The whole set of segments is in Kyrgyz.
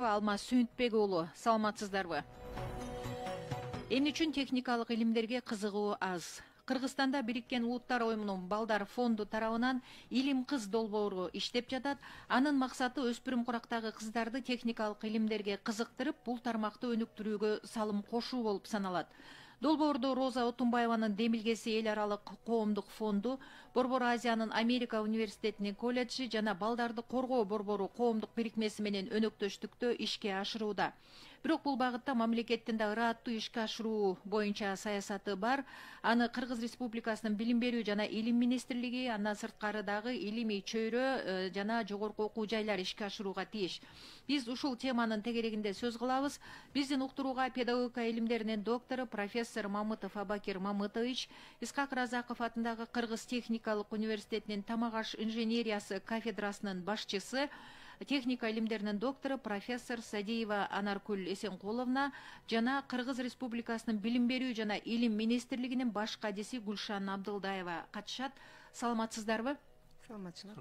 Алмаз Сүйүнтбек уулу, саламатсыздарбы? Эмне үчүн техникалык илимдерге кызыгуу аз? Кыргызстанда Бириккен Улуттар Оюмунун Балдар фонду тарабынан Илим кыз долбоору иштеп жатат. Анын максаты өспүрүм курактагы кыздарды техникалык илимдерге кызыктырып, бул тармакты өнүктүрүүгө салым кошуу болуп саналат. Долбоордо Роза Отунбаеванын Демилгеси эл аралык коомдук фонду, Борбор Азиянын Америка университетинин колледжи жана Балдарды коргоо борбору коомдук бирикмеси менен өнөктөштүктө ишке ашырууда. Бирок бул багытта мамлекеттин да ырааттуу ишке ашыруу боюнча саясаты бар. Аны Кыргыз Республикасынын Билим берүү жана Илим министрлиги, андан сырткары дагы илимий чөйрө жана жогорку окуу жайлар ишке ашырууга тийиш. Биз ушул теманын тегерегинде сөз кылабыз. Биздин уктурууга педагогика илимдеринин доктору профессор Мамытов Абакир Мамытович, Исхак Разаков атындагы Кыргыз техникалык университетинин тамак аш инженериясы кафедрасынын башчысы, техника илимдеринин доктору профессор Садиева Анаркүл Эсенкуловна жана Кыргыз Республикасынын Билим берүү жана Илим министрлигинин баш кадиси Гүлшан Абдылдаева катышат. Саламатсыздарбы? Саламатчылык.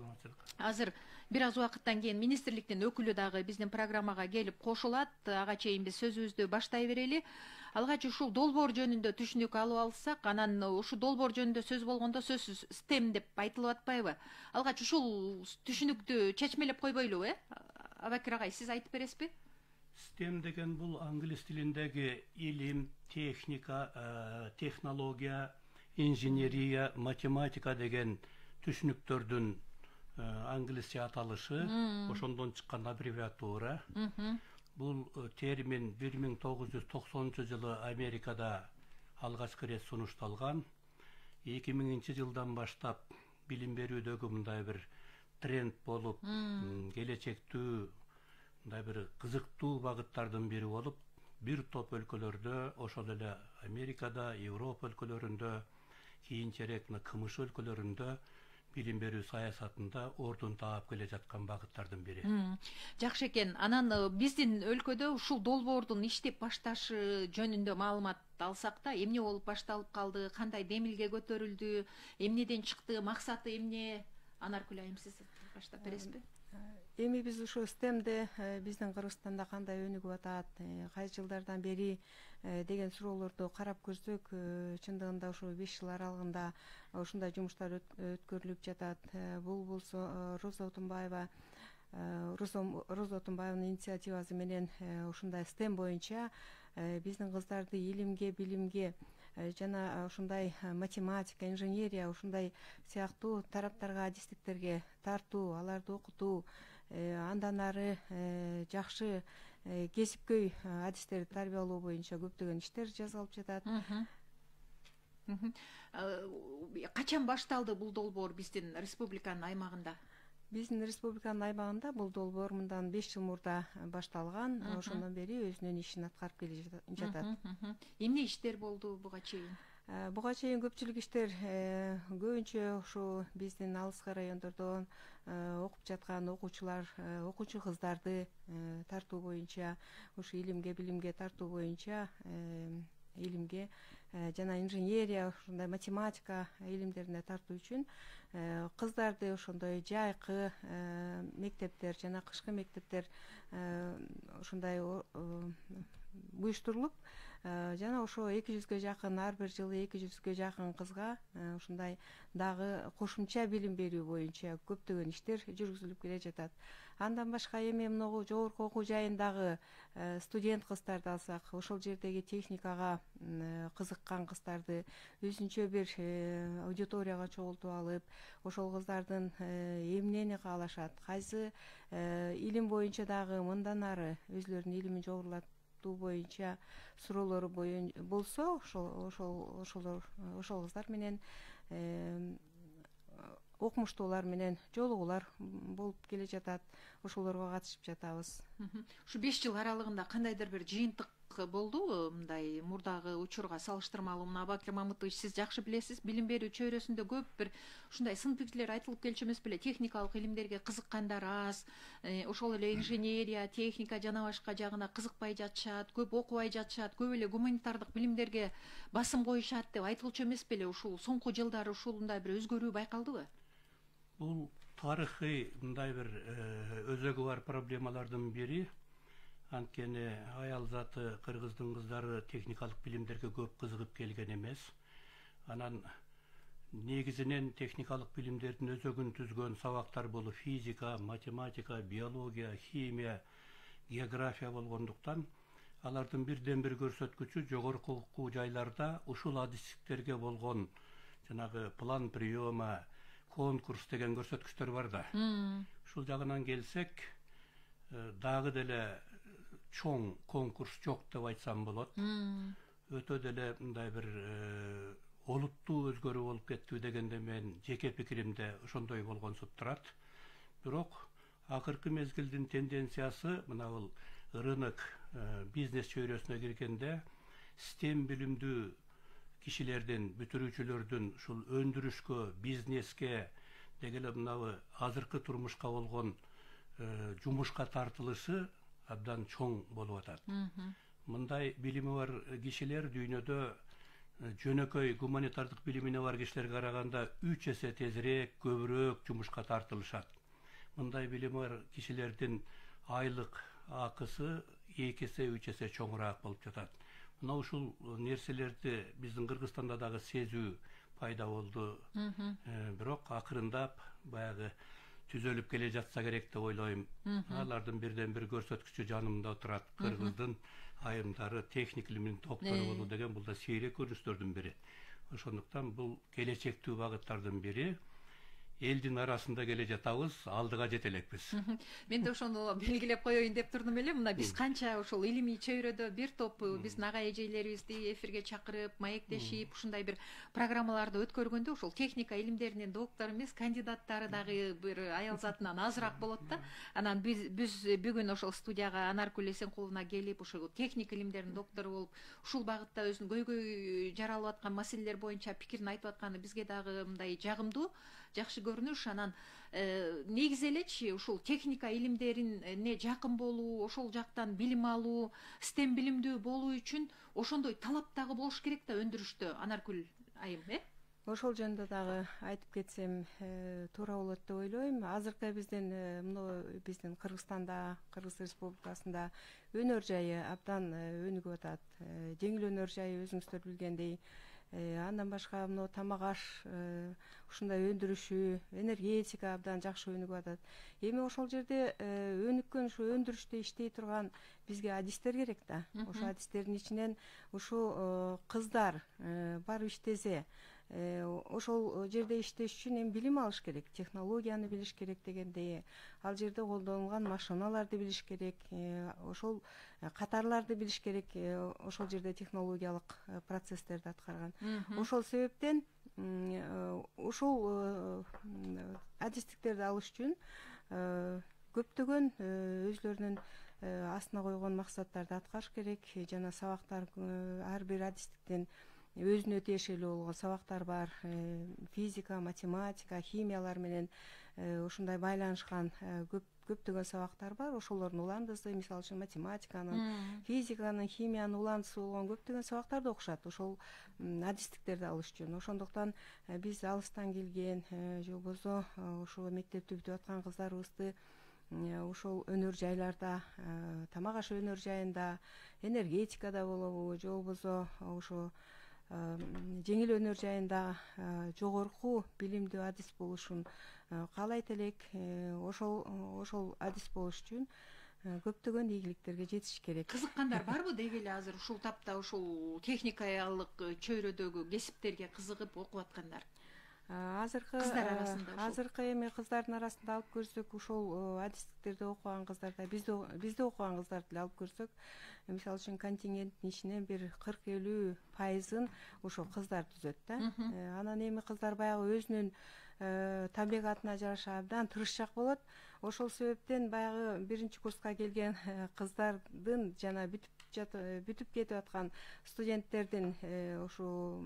Азыр бир аз убакыттан кийин министрликтин өкүлү дагы биздин программага келип кошулат. Ага чейин биз сөзүбүздү баштай берели. Алгач ушул долбоор жөнүндө түшүнүк алып алсак, анан ушул долбоор жөнүндө сөз болгондо сөзсүз STEM деп айтылып атпайбы? Алгач ушул түшүнүктү чечмелеп койбойлубу, Абакир агай, сиз айтып бересизби? STEM деген бул англис тилиндеги илим, техника, технология, инженерия, математика деген түшүнүктөрдүн англисче аталышы, ошондон чыккан аббревиатура. Бул термин 1990 жылы Америкада алгачкы ирет сунушталган. 2000 жылдан баштап билим берүүдөгү мындай бир тренд болуп, келечектүү мындай бир кызыктуу багыттардын бири болуп, бир топ өлкөлөрдө, ошол эле Америкада, Европа өлкөлөрүндө, кийинчерээк КМШ өлкөлөрүндө билим берүү саясатында ордун таап келе жаткан багыттардын бири. Жакшы экен. Анан биздин өлкөдө ушул долбоордун иштеп башташы жөнүндө маалымат алсак да, эмне болуп башталып калды, кандай демилге көтөрүлдү, эмнеден чыкты, максаты эмне? Анаркүл айым, сиз баштап бересизби? Эми биз ушул STEMди биздин Кыргызстанда кандай өнүгүп атат, кайсы жылдардан бери деген суроолорду карап көрсөк, чындыгында ушул 5 жыл аралыгында ушундай жумуштар өткөрүлүп жатат. Бул болсо Роза Отунбаеванын инициативасы менен ушундай STEM боюнча биздин кыздарды илимге, билимге жана ушундай математика, инженерия, ушундай сыяктуу тараптарга, адистиктерге тартуу, аларды окутуу, андан ары жакшы кесипкөй адистерди тарбиялоо боюнча көптөгөн иштер жасалып жатат. Качан башталды бул долбоор биздин республиканын аймагында? Биздин республиканын аймагында бул долбоор мындан 5 жыл мурда башталган. Ошондон бери өзүнүн ишин аткарып келе жатат. Эмне иштер болду буга чейин? Буга чейин көпчүлүк иштер көбүнчө ушу биздин алыскы райондордон окуп жаткан окуучулар, окуучу кыздарды тартуу боюнча, ушу илимге, билимге тартуу боюнча, илимге жана инженерия, ушундай математика илимдерине тартуу үчүн кыздарды ошондой жайкы мектептер жана кышкы мектептер ушундай буюштурулуп, жана ошо 200-гө жакын, ар бир жылы 200-гө жакын кызга ушундай дагы кошумча билим берүү боюнча көптөгөн иштер жүргүзүлүп келе жатат. Андан башка эми могу жогорку окуу жайындагы студент кыздарды алсак, ошол жердеги техникага кызыккан кыздарды өзүнчө бир аудиторияга чогултуп алып, ошол кыздардын эмнени каалашат, кайсы илим боюнча дагы мындан ары өзүлөрүнүн илимин жогорулатуу боюнча суроолору болсо, ошол кыздар менен окумуштуулар менен жолугуулар болуп келе жатат. Ошолорго катышып жатабыз. Ушу 5 жыл аралыгында кандайдыр бир жыйынтык болдубу? Мындай мурдагы учурга салыштырмалуу, Абакир Мамытович, сиз жакшы билесиз, билим берүү чөйрөсүндө көп бир ушундай сын пикирлер айтылып келчү эмес беле? Техникалык илимдерге кызыккандар аз, ошол эле инженерия, техника жана башка жагына кызыкпай жатышат, көп окубай жатышат, көп эле гуманитардык билимдерге басым коюшат деп айтылчу эмес беле? Ушул соңку жылдары ушундай бир өзгөрүү байкалдыбы? Бул тарыхый мындай бир өзөгү бар проблемалардын бири. Анткени аял заты кыргыздын кыздары техникалык билимдерге көп кызыгып келген эмес. Анан негизинен техникалык билимдердин өзөгүн түзгөн сабактар бул физика, математика, биология, химия, география болгондуктан алардын бирден бир көрсөткүчү жогорку окуу жайларда ушул адистиктерге болгон жанагы план приема, конкурс деген көрсөткүчтөр бар да. Ушул жагынан келсек, дагы деле чоң конкурс жок деп айтсам болот. Өтө деле мындай бир олуттуу өзгөрүү болуп кеттиби дегенде мен жеке пикиримде ошондой болгонсуп турат. Бирок акыркы мезгилдин тенденциясы мына бул рынок бизнес чөйрөсүнө киргенде STEM билимдүү кишилердин, бүтүрүүчүлөрдүн ушул өндүрүшкө, бизнеске дегеле мына азыркы турмушка болгон жумушка тартылышы абдан чоң болуп атат. Мындай билими бар кишилер дүйнөдө жөнөкөй гуманитардык билимине бар кишилерге караганда 3 эсе тезирээк, көбүрөөк жумушка тартылышат. Мындай билими бар кишилердин айлык акысы 2 эсе, 3 эсе чоңураак болуп жатат. Мына ушул нерселерди биздин Кыргызстанда дагы сезүү пайда болду. Бирок акырындап баягы түзөлүп келе жатса керек деп ойлойм. Алардын бирден бир көрсөткүчү жанымда турат. Кыргыздын айымдары техник илимдин доктору болуу деген бул да сейрек көрүнүштөрдүн бири. Ошондуктан бул келечектүү багыттардын бири. Элдин арасында келе жатабыз, алдыга жете элекпиз. Мен де ошону белгилеп коеюн деп турдум эле. Мына биз канча ошол илимий чөйрөдө бир топ биздин ага эжелерибизди эфирге чакырып, маектешип, ушундай бир программаларды өткөргөндө ошол техника илимдеринин доктору эмес, кандидаттары дагы бир аял затынан азыраак болот да. Анан биз бүгүн ошол студияга Анаркүл Эсенкуловна келип, ошол техника илимдеринин доктору болуп, ушул багытта өзүнүн көйгөй жаралып аткан маселелер боюнча пикирин айтып атканы бизге дагы мындай жагымдуу, жакшы көрүнүш. Анан негизи элечи ушул техника илимдерине жакын болуу, ошол жактан билим алуу, STEM билимдүү болуу үчүн ошондой талап дагы болуш керек да өндүрүштө. Анаркүл айым, Ошол жөнүндө дагы айтып кетсем туура болот деп ойлойм. Азыркы биздин Кыргызстанда, Кыргыз Республикасында өнөр жайы абдан өнүгүп атат. Жеңил өнөр жайы өзүңүздөр билгендей, андан башка тамак аш ушундай өндүрүшү, энергетика абдан жакшы өнүгүп атат. Эми ошол жерде өнүккөн ушу өндүрүштө иштей турган бизге адистер керек да. Ошо адистердин ичинен ушу кыздар барып иштесе, ошол жерде иштеш үчүн эми билим алыш керек, технологияны билиш керек дегендей, ал жерде колдонулган машиналарды билиш керек, ошол катарларды билиш керек, ошол жерде технологиялык процесстерди аткарган. Ошол себептен ушул адистиктерди алыш үчүн көптөгөн өзлөрүнүн астына койгон максаттарды аткарыш керек. Жана сабактар ар бир адистиктин өзүнө тиешелүү болгон сабактар бар. Физика, математика, химиялар менен ушундай байланышкан көптөгөн сабактар бар. Ошолордун уламдысы, мисалы үчүн математиканын, физиканын, химиянын уламдысы болгон көптөгөн сабактарды окушат ошол адистиктерди алыш үчүн. Ошондуктан биз алыстан келген же болбосо ошо мектепти бүтүп аткан кыздарыбызды ошол өнөр жайларда, тамак аш өнөр жайында, энергетикада болобу, же болбосо ошо жеңил өнөр жайында жогорку билимдүү адис болушун каалайт элек. Ошол адис болуш үчүн көптөгөн ийгиликтерге жетиш керек. Кызыккандар барбы деги эле азыр ушул тапта ушул техникалык чөйрөдөгү кесиптерге кызыгып окуп аткандар? Азыркы эми кыздардын арасында алып көрсөк, ушул адистиктерди окуган кыздарда, бизде окуган кыздарды эле алып көрсөк, мисалы үчүн контингенттин ичинен бир 40-50% ошо кыздар түзөт да. Анан эми кыздар баягы өзүнүн табигатына жараша абдан тырышчаак болот. Ошол себептен баягы биринчи курска келген кыздардын жана бүтүп кетип аткан студенттердин ошо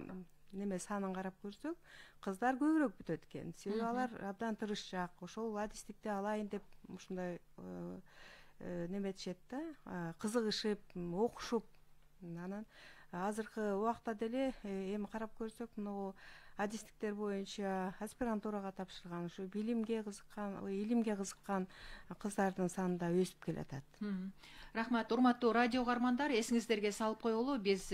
санын карап көрсөк, кыздар көбүрөөк бүтөт экен. Себеби алар абдан тырышчаак, ошол адистикти алайын деп ушундай неметишет да, кызыгышып, окушуп. Анан азыркы убакта деле эми карап көрсөк, адистиктер боюнча аспирантурага тапшырган, ушу билимге кызыккан, илимге кызыккан кыздардын саны да өсүп келатат. Рахмат, урматтуу радио угармандар, эсиңиздерге салып коелу, биз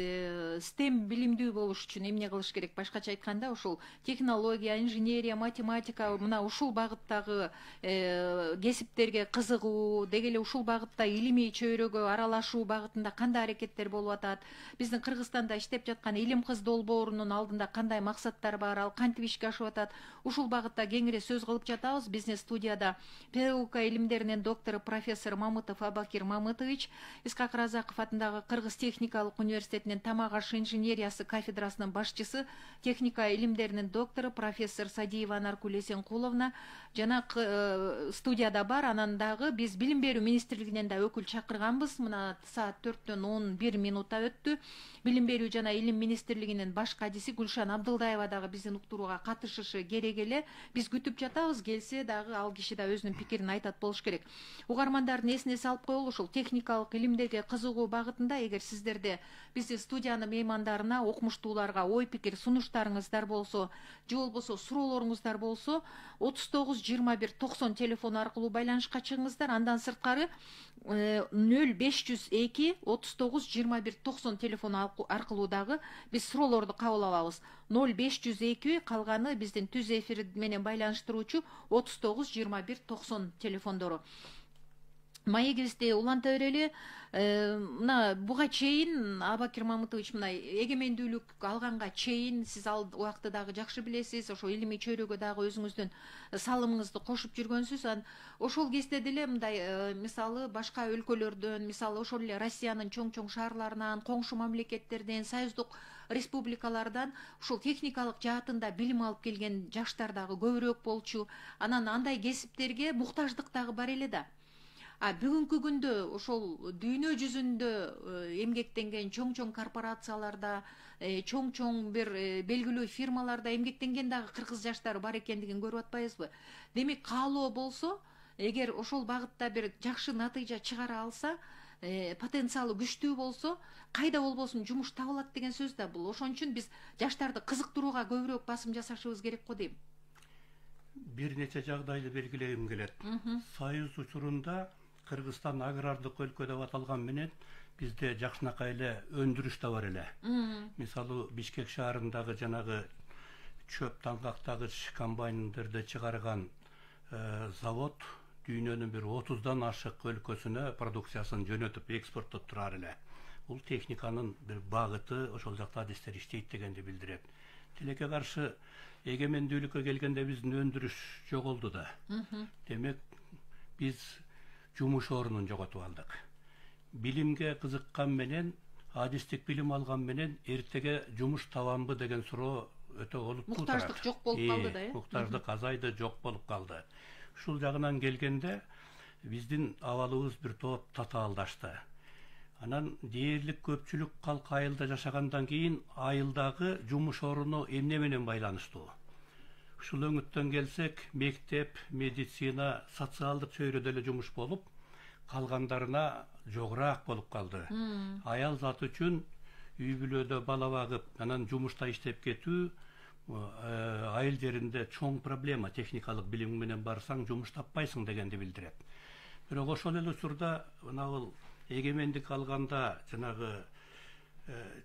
STEM билимдүү болуш үчүн эмне кылыш керек? Башкача айтканда, ушул технология, инженерия, математика, мына ушул багыттагы кесиптерге кызыгуу, деги эле ушул багытта илимий чөйрөгө аралашуу багытында кандай аракеттер болуп атат? Биздин Кыргызстанда иштеп жаткан Илим кыз долбоорунун алдында кандай максаттар бар, ал кантип ишке ашып атат? Ушул багытта кеңири сөз кылып жатабыз. Биздин студияда педагогика илимдеринин доктору профессор Мамытов Абакир Мамытович, Исхак Разаков атындагы Кыргыз техникалык университетинин тамак аш инженериясы кафедрасынын башчысы, техника илимдеринин доктору профессор Садиева Наркуль Эсенкуловна жана студияда бар. Анан дагы биз билим берүү министрлигинен да өкүл чакырганбыз. Мына саат 4-төн 11 минутта өттү. Билим берүү жана илим министрлигинин баш кадиси Гүлшан Абдылдаева дагы биздин уктурууга катышышы керек эле. Биз күтүп жатабыз, келсе дагы ал киши да өзүнүн пикирин айтат болуш керек. Угармандардын эсине салып коелу, ушул техникалык илимдерге кызыгуу багытында эгер сиздерде биздин студиянын меймандарына, окумуштууларга ой пикир сунуштарыңыздар болсо, же болбосо суроолоруңуздар болсо, 39-21-90 телефону аркылуу байланышка чыгыңыздар. Андан сырткары 0502-39-21-90 телефону аркылуу дагы биз суроолорду кабыл алабыз. 0502, калганы биздин түз эфир менен байланыштыруучу 39-21-90 телефондору. Маегибизди уланта берели. Мына буга чейин Абакир Мамытович, мына эгемендүүлүк алганга чейин сиз ал убакты дагы жакшы билесиз, ошо илимий чөйрөгө дагы өзүңүздүн салымыңызды кошуп жүргөнсүз. Ошол кезде деле мындай мисалы башка өлкөлөрдөн, мисалы ошол эле Россиянын чоң шаарларынан, коңшу мамлекеттерден, союздук республикалардан ушул техникалык жаатында билим алып келген жаштар дагы көбүрөөк болчу. Анан андай кесиптерге муктаждык дагы бар эле да. Бүгүнкү күндө ошол дүйнө жүзүндө эмгектенген чоң корпорацияларда, чоң бир белгилүү фирмаларда эмгектенген дагы кыргыз жаштары бар экендигин көрүп атпайбызбы? Демек, каалоо болсо, эгер ошол багытта бир жакшы натыйжа чыгара алса, потенциалы күчтүү болсо, кайда болбосун жумуш табылат деген сөз да бул. Ошон үчүн биз жаштарды кызыктырууга көбүрөөк басым жасашыбыз керек го дейм. Бир нече жагдайды белгилегим келет. Союз учурунда Кыргызстан агрардык өлкө деп аталган менен бизде жакшынакай эле өндүрүш да бар эле. Мисалы Бишкек шаарындагы жанагы чөп таңгактагыч комбайндерди чыгарган завод дүйнөнүн бир 30дан ашык өлкөсүнө продукциясын жөнөтүп экспорттоп турар эле. Бул техниканын бир багыты, ошол жакта адистер иштейт дегенди билдирет. Тилекке каршы эгемендүүлүккө келгенде биздин өндүрүш жоголду да. Демек, биз жумуш орнун жоготуп алдык. Билимге кызыккан менен, адистик билим алган менен эртеге жумуш табамбы деген суроо өтө олуттуу турат. Муктаждык жок болуп калды да, Муктаждык азайды, жок болуп калды. Ушул жагынан келгенде биздин абалыбыз бир топ татаалдашты. Анан дээрлик көпчүлүк калк айылда жашагандан кийин айылдагы жумуш орну эмне менен байланыштуу? Ушул өңүттөн келсек, мектеп, медицина, социалдык чөйрөдө эле жумуш болуп, калгандарына жогураак болуп калды. Аял зат үчүн үй бүлөдө бала багып, анан жумушта иштеп кетүү айыл жеринде чоң проблема. Техникалык билим менен барсаң жумуш таппайсың дегенди билдирет. Бирок ошол эле учурда мына бул эгемендик алганда жанагы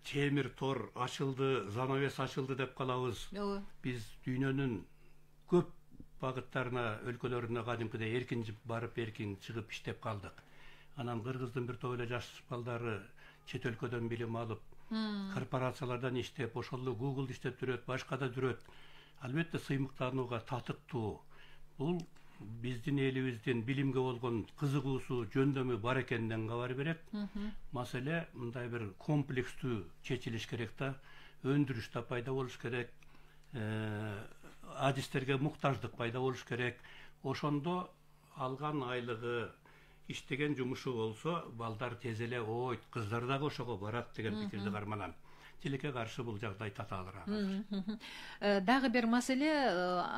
темир тор ачылды, занавес ачылды деп калабыз. Биз дүйнөнүн көп багыттарына, өлкөлөрүнө кадимкидей эркин барып, эркин чыгып иштеп калдык. Анан Кыргыздын бир топ эле жаш балдары чет өлкөдөн билим алып, корпорациялардан иштеп, ошол эле Google иштеп жүрөт, башка да жүрөт. Албетте сыймыктанууга татыктуу. Бул биздин элибиздин билимге болгон кызыгуусу, жөндөмү бар экенинен кабар берет. Маселе мындай бир комплекстүү чечилиш керек да, өндүрүш да пайда болуш керек, адистерге муктаждык пайда болуш керек. Ошондо алган айлыгы, иштеген жумушу болсо, балдар тез эле ойт, кыздар дагы ошого барат деген пикирди карманам. тилекке каршы бул жагдай татаалыраак. Дагы бир маселе,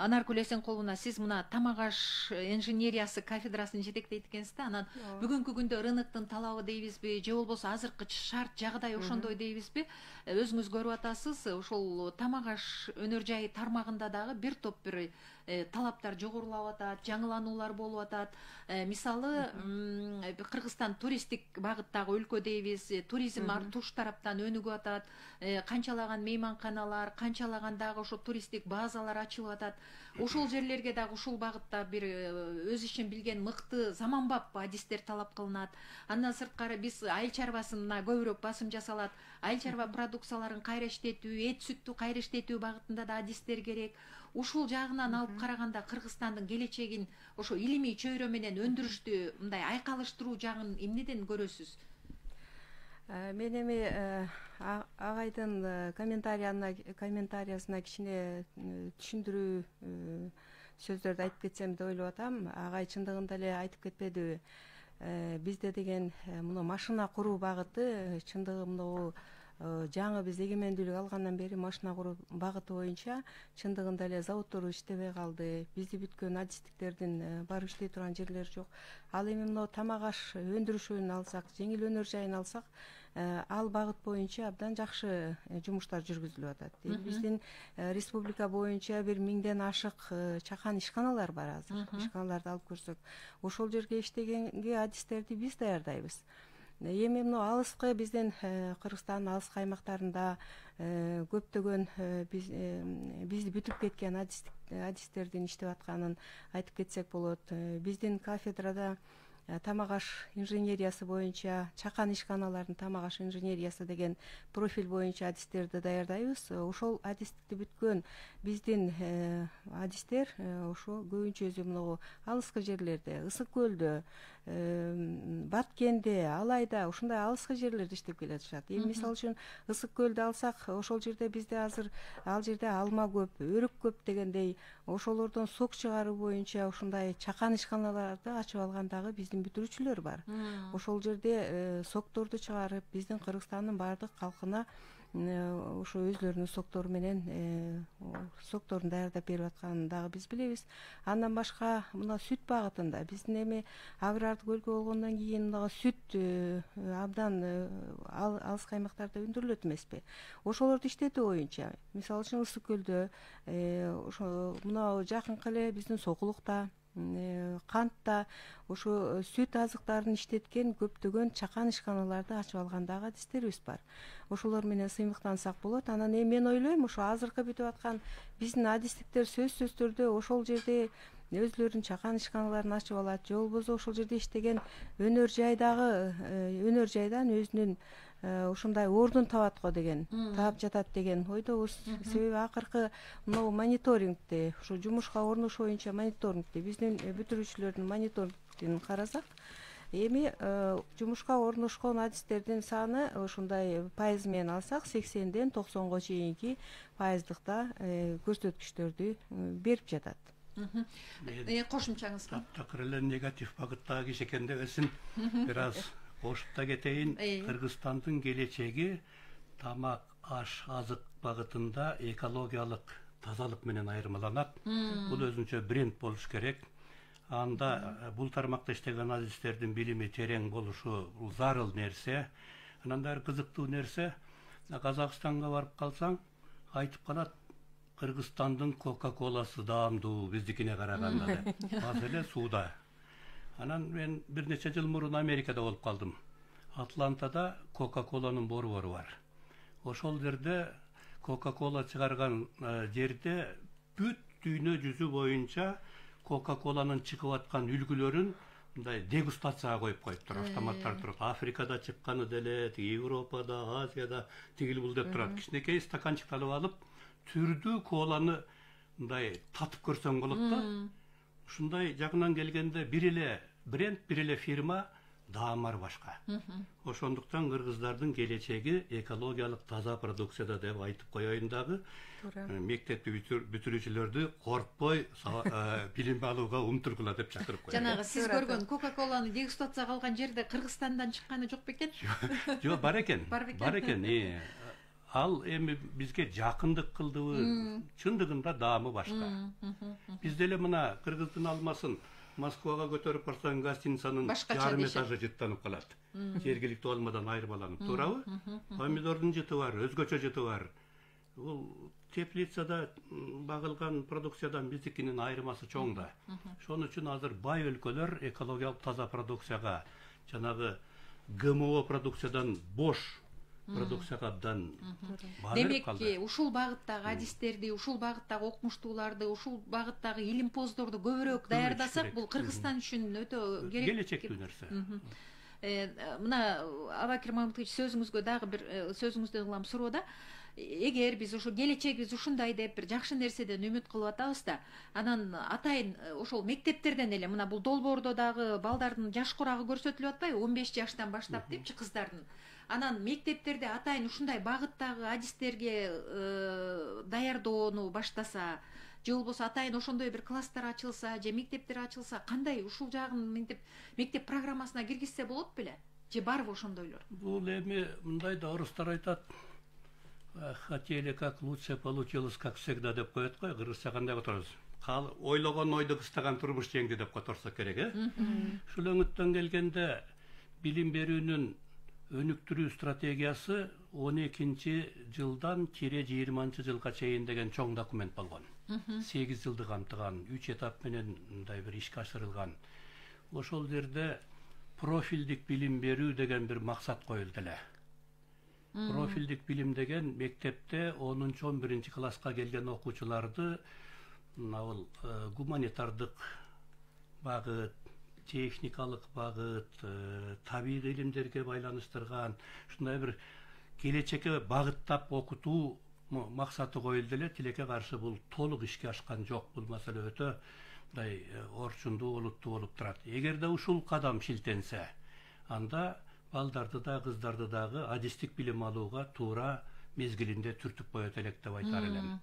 Анаркүл Эсенкуловна, сиз мына тамак аш инженериясы кафедрасын жетектейт экенсиз да, анан бүгүнкү күндө рыноктун талабы дейбизби, же болбосо азыркы шарт жагдай ошондой дейбизби? Өзүңүз көрүп атасыз, ошол тамак аш өнөр жайы тармагында дагы бир топ бир талаптар жогорулап атат, жаңылануулар болуп атат. Мисалы, Кыргызстан туристик багыттагы өлкө дейбиз, туризм туш тараптан өнүгүп атат, канчалаган мейманканалар, канчалаган дагы ошо туристик базалар ачылып атат. Ошол жерлерге дагы ушул багытта бир өз ишин билген мыкты заманбап адистер талап кылынат. Андан сырткары биз айыл чарбасына көбүрөөк басым жасалат. Айыл чарба продукцияларын кайра иштетүү, эт сүттү кайра иштетүү багытында да адистер керек. Ушул жагынан алып караганда Кыргызстандын келечегин ошо илимий чөйрө менен өндүрүштү мындай айкалыштыруу жагын эмнеден көрөсүз? Мен эми агайдын комментариясына кичине түшүндүрүү сөздөрдү айтып кетсем деп ойлоп атам. Агай чындыгында эле айтып кетпедиби? Бизде деген мына машина куруу багыты чындыгы мына жаңы биз эгемендүүлүк алгандан бери машина куруу багыты боюнча чындыгында эле заводдор иштебей калды. Бизди бүткөн адистиктердин барып иштей турган жерлери жок. Ал эми мына тамак аш өндүрүшүн алсак, жеңил өнөр жайын алсак, ал багыт боюнча абдан жакшы жумуштар жүргүзүлүп атат. Биздин республика боюнча 1000ден ашык чакан ишканалар бар азыр. Ишканаларды алып көрсөк, ошол жерге иштегенге адистерди биз даярдайбыз. Эми мына алыскы биздин Кыргызстандын алыскы аймактарында көптөгөн бизди бүтүп кеткен адистердин иштеп атканын айтып кетсек болот. Биздин кафедрада тамак аш инженериясы боюнча, чакан ишканалардын тамак аш инженериясы деген профиль боюнча адистерди даярдайбыз. Ошол адистикти бүткөн биздин адистер ошо көбүнчө өзү мына алыскы жерлерде, Ысык көлдө, Баткенде, Алайда ушундай алыскы жерлерде иштеп келатышат. Эми мисалы үчүн Ысык көлдү алсак, ошол жерде бизде азыр ал жерде алма көп, өрүк көп дегендей, ошолордон сок чыгаруу боюнча ушундай чакан ишканаларды ачып алган дагы биздин бүтүрүүчүлөр бар. Ошол жерде сокторду чыгарып, биздин Кыргызстандын баардык калкына ошо өзлөрүнүн соктору менен сокторун даярдап берип атканын дагы биз билебиз. Андан башка мына сүт багытында биздин эми агрардык өлкө болгондон кийин мына сүт абдан алыскы аймактарда өндүрүлөт эмеспи? Ошолорду иштетүү боюнча, мисалы үчүн Ысык көлдө, ошо мына жакынкы эле биздин Сокулукта, Кантта ошо сүт азыктарын иштеткен көптөгөн чакан ишканаларды ачып алгандагы адистерибиз бар. Ошолор менен сыймыктансак болот. Анан мен ойлойм, ошо азыркы бүтүп аткан биздин адистиктер сөзсүз түрдө ошол жерде өзлөрүнүн чакан ишканаларын ачып алат, же болбосо ошол жерде иштеген өнөр жайдан өзүнүн ушундай ордун таап жатат деген ойдобуз. Себеби акыркы мына мониторингди, ушу жумушка орношуу боюнча мониторингди, биздин бүтүрүүчүлөрдүн мониторингин карасак, эми жумушка орношкон адистердин саны ушундай пайыз менен алсак 80ден 90га чейинки пайыздыкта көрсөткүчтөрдү берип жатат. Кошумчаңыз бар? Такыр эле негатив багыттагы киши экен дебесин бир аз кошуп да кетейин. Кыргызстандын келечеги тамак аш азык багытында экологиялык тазалык менен айырмаланат. Бул өзүнчө бренд болуш керек. Анда бул тармакта иштеген адистердин билими терең болушу бул зарыл нерсе. Анан дагы кызыктуу нерсе, Казакстанга барып калсаң, айтып калат, Кыргызстандын Кока-коласы даамдуу биздикине караганда. Маселе сууда. Анан мен бир нече жыл мурун Америкада болуп калдым. Атлантада Кока-коланын борбору бар. Ошол жерде Кока-кола чыгарган жерде бүт дүйнө жүзү боюнча Кока-коланын чыгып аткан үлгүлөрүн мындай дегустацияга коюп коюптур, автоматтар турат. Африкада чыкканы деле, Европада, Азияда тигил бул деп турат. Кичинекей стаканчыктарды алып, түрдүү коланы мындай татып көрсөң болот да. Ушундай жагынан келгенде бир эле бренд, бир эле фирма, даамар башка. Ошондуктан кыргыздардын келечеги экологиялык таза продукцияда деп айтып коеюн дагы. Мектепти бүтүрүүчүлөрдү коркпой билим алууга умтулгула деп чакырып коеюн. Жанагы сиз көргөн Кока-коланы дегустацияга алган жерде Кыргызстандан чыкканы жок бекен? Жок, бар экен. Бар экен. ал эми бизге жакындык кылдыбы, чындыгында даамы башка. Биз деле мына Кыргыздын алмасын Москвага көтөрүп барсаң, гостиницанын жарым этажы жыттанып калат. Жергиликтүү алмадан айырмаланып, туурабы? Помидордун жыты бар, өзгөчө жыты бар. Бул теплицада багылган продукциядан биздикинин айырмасы чоң да. Шону үчүн азыр бай өлкөлөр экологиялык таза продукцияга, жанагы ГМО продукциядан бош продукцияга абдан демек ушул багыттагы адистерди, ушул багыттагы окумуштууларды, ушул багыттагы илимпоздорду көбүрөөк даярдасак, бул Кыргызстан үчүн өтө керек, келечектүү нерсе. Мына Абакир Мамытович, сөзүңүзгө дагы бир сөзүңүздөн улам суроо да. Эгер биз ушу келечегибиз ушундай деп бир жакшы нерседен үмүт кылып атабыз да, анан атайын ошол мектептерден эле мына бул долбоордо дагы балдардын жаш курагы көрсөтүлүп атпайбы, 15 жаштан баштап депчи кыздардын. Анан мектептерде атайын ушундай багыттагы адистерге даярдоону баштаса, же болбосо атайын ошондой бир класстар ачылса, же мектептер ачылса, кандай ушул жагын мектеп программасына киргизсе болот беле? Же барбы ошондойлор? Бул эми мындай да орустар айтат, хотели как лучше, получилось как всегда деп коет го, кыргызча кандай которобуз? Ойлогон ойду кыстаган турмуш жеңди деп которсок керек, Ушул өңүттөн келгенде билим берүүнүн өнүктүрүү стратегиясы 12-жылдан 20-жылга чейин деген чоң документ болгон. 8 жылды камтыган, 3 этап менен мындай бир ишке ашырылган. Ошол жерде профилдик билим берүү деген бир максат коюлду эле. Профилдик билим деген мектепте 10-11 класска келген окуучуларды гуманитардык багыт, техникалык багыт, табигый илимдерге байланыштырган, ушундай бир келечекке багыттап окутуу максаты коюлду эле. Тилекке каршы бул толук ишке ашкан жок. Бул маселе өтө мындай орчундуу, олуттуу болуп турат. Эгерде ушул кадам шилтенсе, анда балдарды да, кыздарды дагы адистик билим алууга туура мезгилинде түртүп коет элек деп айтар элем.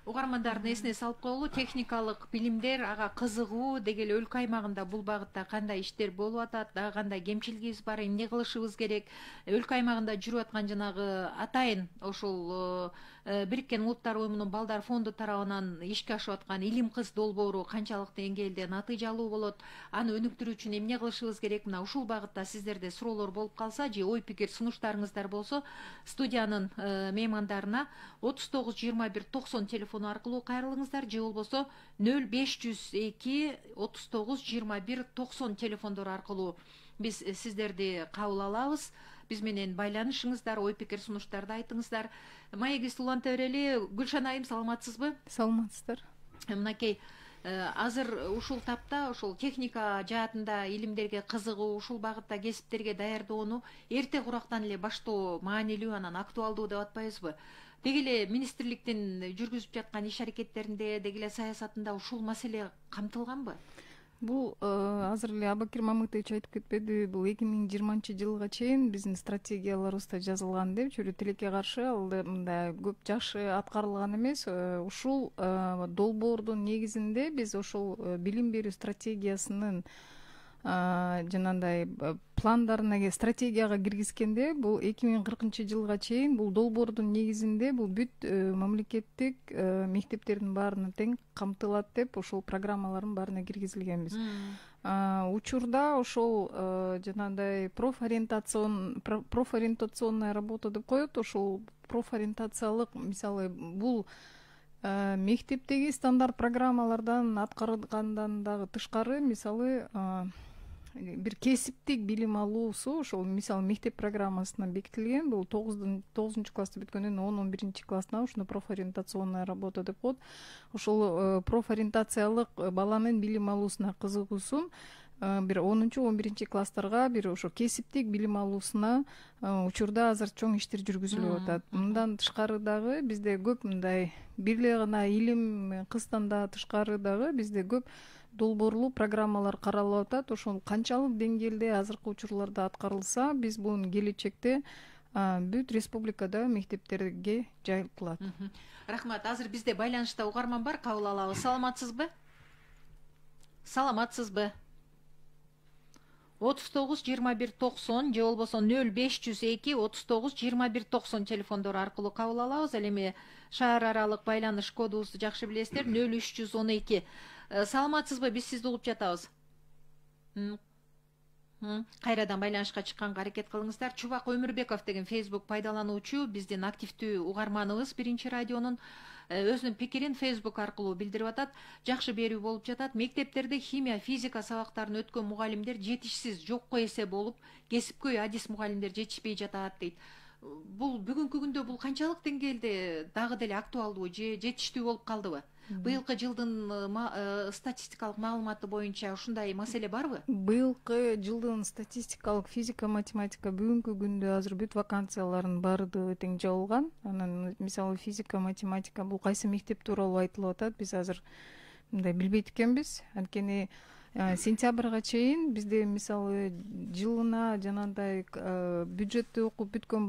Угармандардын эсине салып коелу, техникалык билимдер ага кызыгуу дегеле өлкө аймагында бул багытта кандай иштер болуп атат, дагы кандай кемчилигибиз бар, эмне кылышыбыз керек, өлкө аймагында жүрүп аткан жанагы атайын ошол Бириккен Улуттар Уюмунун Балдар фонду тарабынан ишке ашып аткан Илим кыз долбоору канчалык деңгээлде натыйжалуу болот, аны өнүктүрүү үчүн эмне кылышыбыз керек? Мына ушул багытта сиздерде суроолор болуп калса же ой пикир сунуштарыңыздар болсо, студиянын меймандарына 39 21 90 телефону аркылуу кайрылыңыздар, же болбосо 0502 39 21 90 телефондору аркылуу биз сиздерди кабыл алабыз. Биз менен байланышыңыздар, ой пикир сунуштарды айтыңыздар. Маегибизди уланта берели. Гүлшан айым, саламатсызбы? Саламатсыздар. Мынакей азыр ушул тапта ошол техника жаатында илимдерге кызыгуу, ушул багытта кесиптерге даярдоону эрте курактан эле баштоо маанилүү, анан актуалдуу деп атпайбызбы? Деги эле министрликтин жүргүзүп жаткан иш аракеттеринде, деги эле саясатында ушул маселе камтылганбы? Бул азыр эле Абакир Мамытович айтып кетпеди, бул 2020-жылга чейин биздин стратегияларыбызда жазылган деп, чүрү тилекке каршы ал мындай көп жакшы аткарылган эмес. Ушул долбоордун негизинде биз ошол билим берүү стратегиясынын жанагындай пландарына, стратегияга киргизгенде, бул 2040-жылга чейин бул долбоордун негизинде бул бүт мамлекеттик мектептердин баарына тең камтылат деп ошол программалардын баарына киргизилгенбиз. Учурда ошол жанагындай профориентационная работа деп коет. Ошол профориентациялык, мисалы, бул мектептеги стандарт программалардан аткарылгандан дагы тышкары, мисалы, бир кесиптик билим алуусу ошол мисалы мектеп программасына бекитилген. Бул 9 класста бүткөндөн 10-11 классына ушуну профориентационная работа деп коет. Ошол профориентациялык баланын билим алуусуна кызыгуусун бир 10-11 класстарга бир ошо кесиптик билим алуусуна учурда азыр чоң иштер жүргүзүлүп атат. Мындан тышкары дагы бизде көп мындай бир эле гана илим кыздан да тышкары дагы бизде көп долбоорлуу программалар каралып атат. Ошол канчалык деңгээлде азыркы учурларда аткарылса, биз буну келечекте бүт республикада мектептерге жайылтылат. Рахмат. Азыр бизде байланышта угарман бар, кабыл алабыз. Саламатсызбы? Саламатсызбы? 39-21-90 же болбосо 0502-39-21-90 телефондору аркылуу кабыл алабыз. Ал эми шаар аралык байланыш кодубузду жакшы билесиздер, 0312. Саламатсызбы, биз сизди угуп жатабыз. Кайрадан байланышка чыкканга аракет кылыңыздар. Чубак Өмүрбеков деген Facebook пайдалануучу, биздин активдүү угарманыбыз, Биринчи радионун өзүнүн пикирин Facebook аркылуу билдирип атат. Жакшы берүү болуп жатат. Мектептерде химия, физика сабактарын өткөн мугалимдер жетишсиз, жокко эсе болуп, кесипкөй адис мугалимдер жетишпей жатат дейт. Бул бүгүнкү күндө бул канчалык деңгээлде дагы деле актуалдуу же жетиштүү болуп калдыбы? Быйылкы жылдын статистикалык маалыматы боюнча ушундай маселе барбы? Быйылкы жылдын статистикалык физика, математика бүгүнкү күндө азыр бүт вакансиялардын баардыгы тең жабылган. Анан мисалы физика, математика бул кайсы мектеп тууралуу айтылып атат, биз азыр мындай билбейт экенбиз. Анткени сентябрга чейин бизде мисалы жылына жанагындай бюджетти окуп бүткөн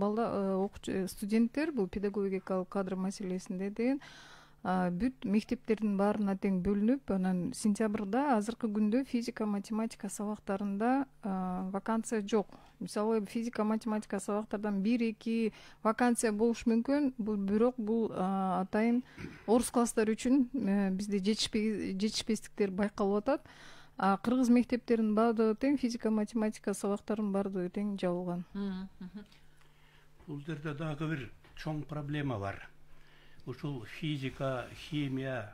студенттер бул педагогикалык кадр маселесинде деген бүт мектептердин баарына тең бөлүнүп, анан сентябрда азыркы күндө физика, математика сабактарында вакансия жок. Мисалы физика, математика сабактардан 1-2 вакансия болуш мүмкүн, бирок бул атайын орус класстары үчүн бизде жетишпестиктер байкалып атат. Кыргыз мектептеринин баардыгы тең физика, математика сабактарынын баардыгы тең жабылган. Бул жерде дагы бир чоң проблема бар. Ушул физика, химия,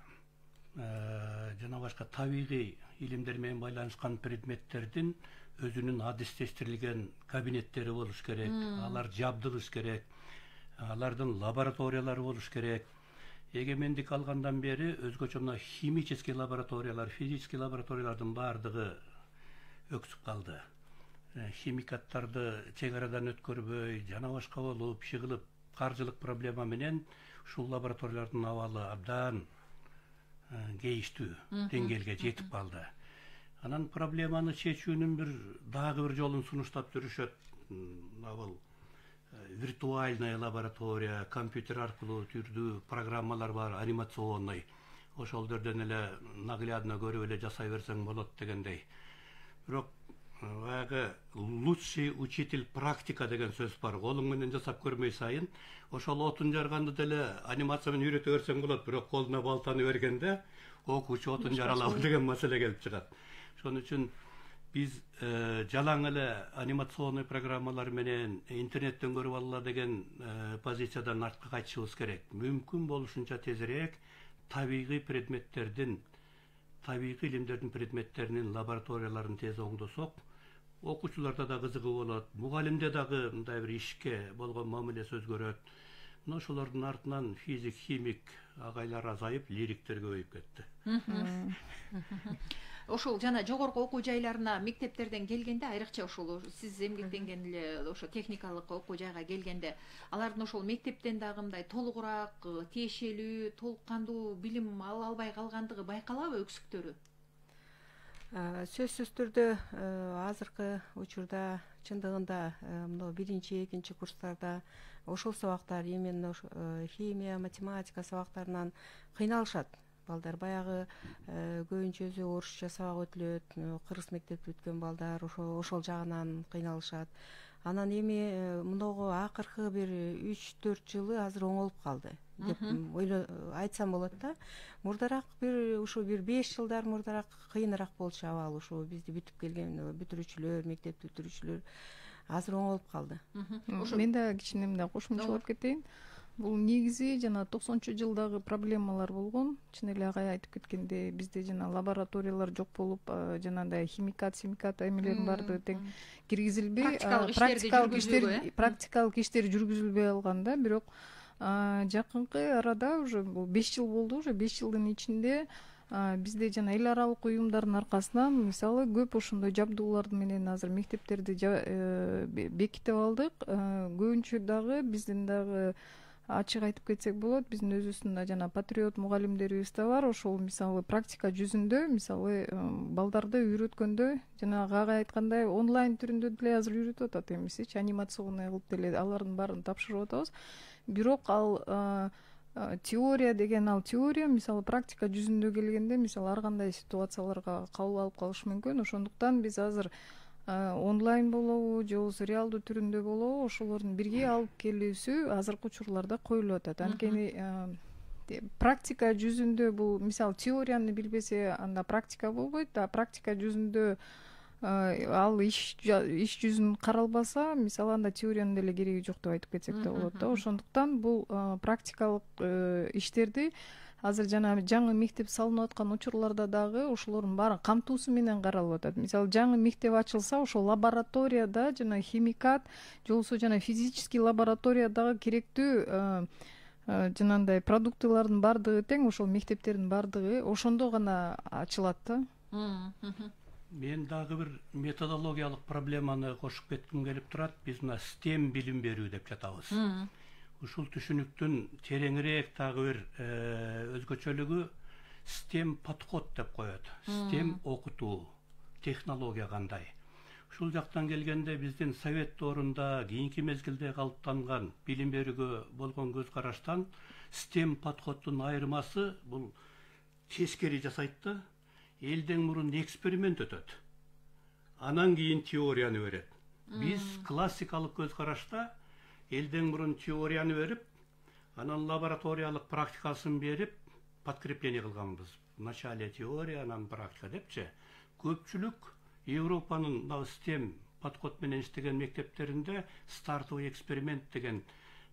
жана башка табигый илимдер менен байланышкан предметтердин өзүнүн адистештирилген кабинеттери болуш керек, алар жабдылыш керек, алардын лабораториялары болуш керек. Эгемендик алгандан бери өзгөчө мына химический лабораториялар, физический лабораториялардын баардыгы өксүп калды. Химикаттарды чек арадан өткөрбөй, жана башка болуп, шыгылып, каржылык проблема менен ушул лабораториялардын абалы абдан кейиштүү деңгээлге жетип калды. Анан проблеманы чечүүнүн дагы бир жолун сунуштап жүрүшөт. Бул виртуальная лаборатория, компьютер аркылуу түрдүү программалар бар, анимационный. Ошолдордон эле наглядно көрүп эле жасай берсең болот дегендей. Бирок баягы лучший учитель практика деген сөз бар. Колуң менен жасап көрмөй сайын, ошол отун жарганды деле анимация менен үйрөтө берсең болот, бирок колуна балтаны бергенде окуучу отун жаралабы деген маселе келип чыгат. Ошон үчүн биз жалаң эле анимационный программалар менен интернеттен көрүп алала деген позициядан артка кайтышыбыз керек. Мүмкүн болушунча тезирээк табигый предметтердин, табигый илимдердин предметтеринин лабораторияларын тез оңдосок, окуучуларда да кызыгы болот, мугалимде дагы мындай бир ишке болгон мамилеси өзгөрөт. Мына ошолордун артынан физик, химик агайлар азайып, лириктер көбөйүп кетти. Ошол жана жогорку окуу жайларына мектептерден келгенде, айрыкча ошол сиз эмгектенген эле ошо техникалык окуу жайга келгенде, алардын ошол мектептен дагы мындай толугураак, тиешелүү, толук кандуу билим ала албай калгандыгы байкалабы, өксүктөрү? Сөзсүз түрдө азыркы учурда чындыгында мына 1-2 курстарда ошол сабактар, именно химия, математика сабактарынан кыйналышат. Балдар баягы көбүнчөсү орусча сабак өтүлөт, кыргыз мектепти бүткөн балдар ошол жагынан кыйналышат. Анан эми мындагы акыркы бир 3-4 жылы азыр оңолуп калды деп айтсам болот да. Мурдараак бир 5 жылдар мурдараак кыйыныраак болчу абал, ошо бизди бүтүп келген бүтүрүүчүлөр, мектепти бүтүрүүчүлөр азыр оңолуп калды. Мен да кичине мындай кошумчалап кетейин. Бул негизи жана 90-жылдагы проблемалар болгон. Чын эле агай айтып кеткендей, бизде жана лабораториялар жок болуп, жанагындай химикат эмелердин баардыгы тең киргизилбей, практикалык иштер жүргүзүлбөй алган да. Бирок жакынкы арада уже бул 5 жыл болду, уже 5 жылдын ичинде бизде жана эл аралык уюмдардын аркасынан мисалы көп ошондой жабдуулар менен азыр мектептерди бекитип алдык. Көбүнчө дагы биздин дагы ачык айтып кетсек болот, биздин өзүбүздүн жана патриот мугалимдерибиз да бар. Ошол мисалы практика жүзүндө, мисалы балдарды үйрөткөндө, жана агай айткандай онлайн түрүндө деле азыр үйрөтүп атат эмесичи, анимационный кылып деле алардын баарын тапшырып атабыз. Бирок ал теория деген, ал теория, мисалы практика жүзүндө келгенде, мисалы ар кандай ситуацияларга кабыл алып калышы мүмкүн. Ошондуктан биз азыр онлайн болобу же болбосо реалдуу түрүндө болобу, ошолордун бирге алып келүүсү азыркы учурларда коюлуп атат. Анткени практика жүзүндө бул мисалы теорияны билбесе анда практика болбойт, а практика жүзүндө ал иш жүзүн каралбаса, мисалы анда теориянын деле кереги жок деп айтып кетсек да болот да. Ошондуктан бул практикалык иштерди азыр жана жаңы мектеп салынып аткан учурларда дагы ошолордун баарын камтуусу менен каралып атат. Мисалы жаңы мектеп ачылса, ошол лабораторияда жана химикат же болбосо жана физический лабораториядагы керектүү жанагындай продуктылардын баардыгы тең ошол мектептердин баардыгы ошондо гана ачылат да. Мен дагы бир методологиялык проблеманы кошуп кетким келип турат. Биз мына STEM билим берүү деп жатабыз. Ушул түшүнүктүн тереңирээк дагы бир өзгөчөлүгү STEM подход деп коет. STEM окутуу, технология кандай. Ушул жактан келгенде биздин совет доорунда кийинки мезгилде калыптанган билим берүүгө болгон көз караштан STEM подходдун айырмасы бул тескери жасайт да. Элден мурун эксперимент өтөт. Анан кийин теорияны берет. Биз классикалык көз карашта элден мурун теорияны берип, анан лабораториялык практикасын берип, подкрепление кылганбыз. Вначале теория, анан практика депчи. Көпчүлүк Европанын STEM подход менен иштеген мектептеринде стартовый эксперимент деген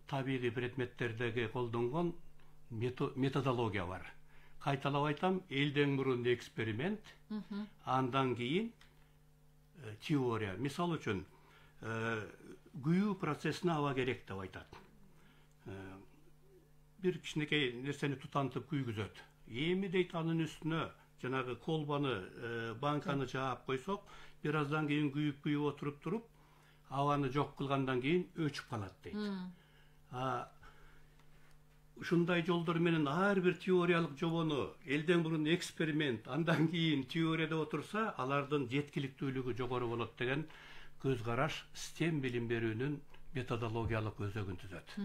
табигый предметтердеги колдонгон методология бар. Кайталап айтам, элден мурун эксперимент, андан кийин теория. Мисал үчүн, күйүү процессине аба керек деп айтат. Бир кичинекей нерсени тутантып күйгүзөт. Эми дейт анын үстүнө жанагы колбаны, банканы жаап койсок, бир аздан кийин күйүп отуруп туруп, абаны жок кылгандан кийин өчүп калат дейт. Ушундай жолдор менен ар бир теориялык жобону элден мурун эксперимент, андан кийин теорияда отурса, алардын жеткиликтүүлүгү жогору болот деген көз караш STEM билим берүүнүн методологиялык өзөгүн түзөт.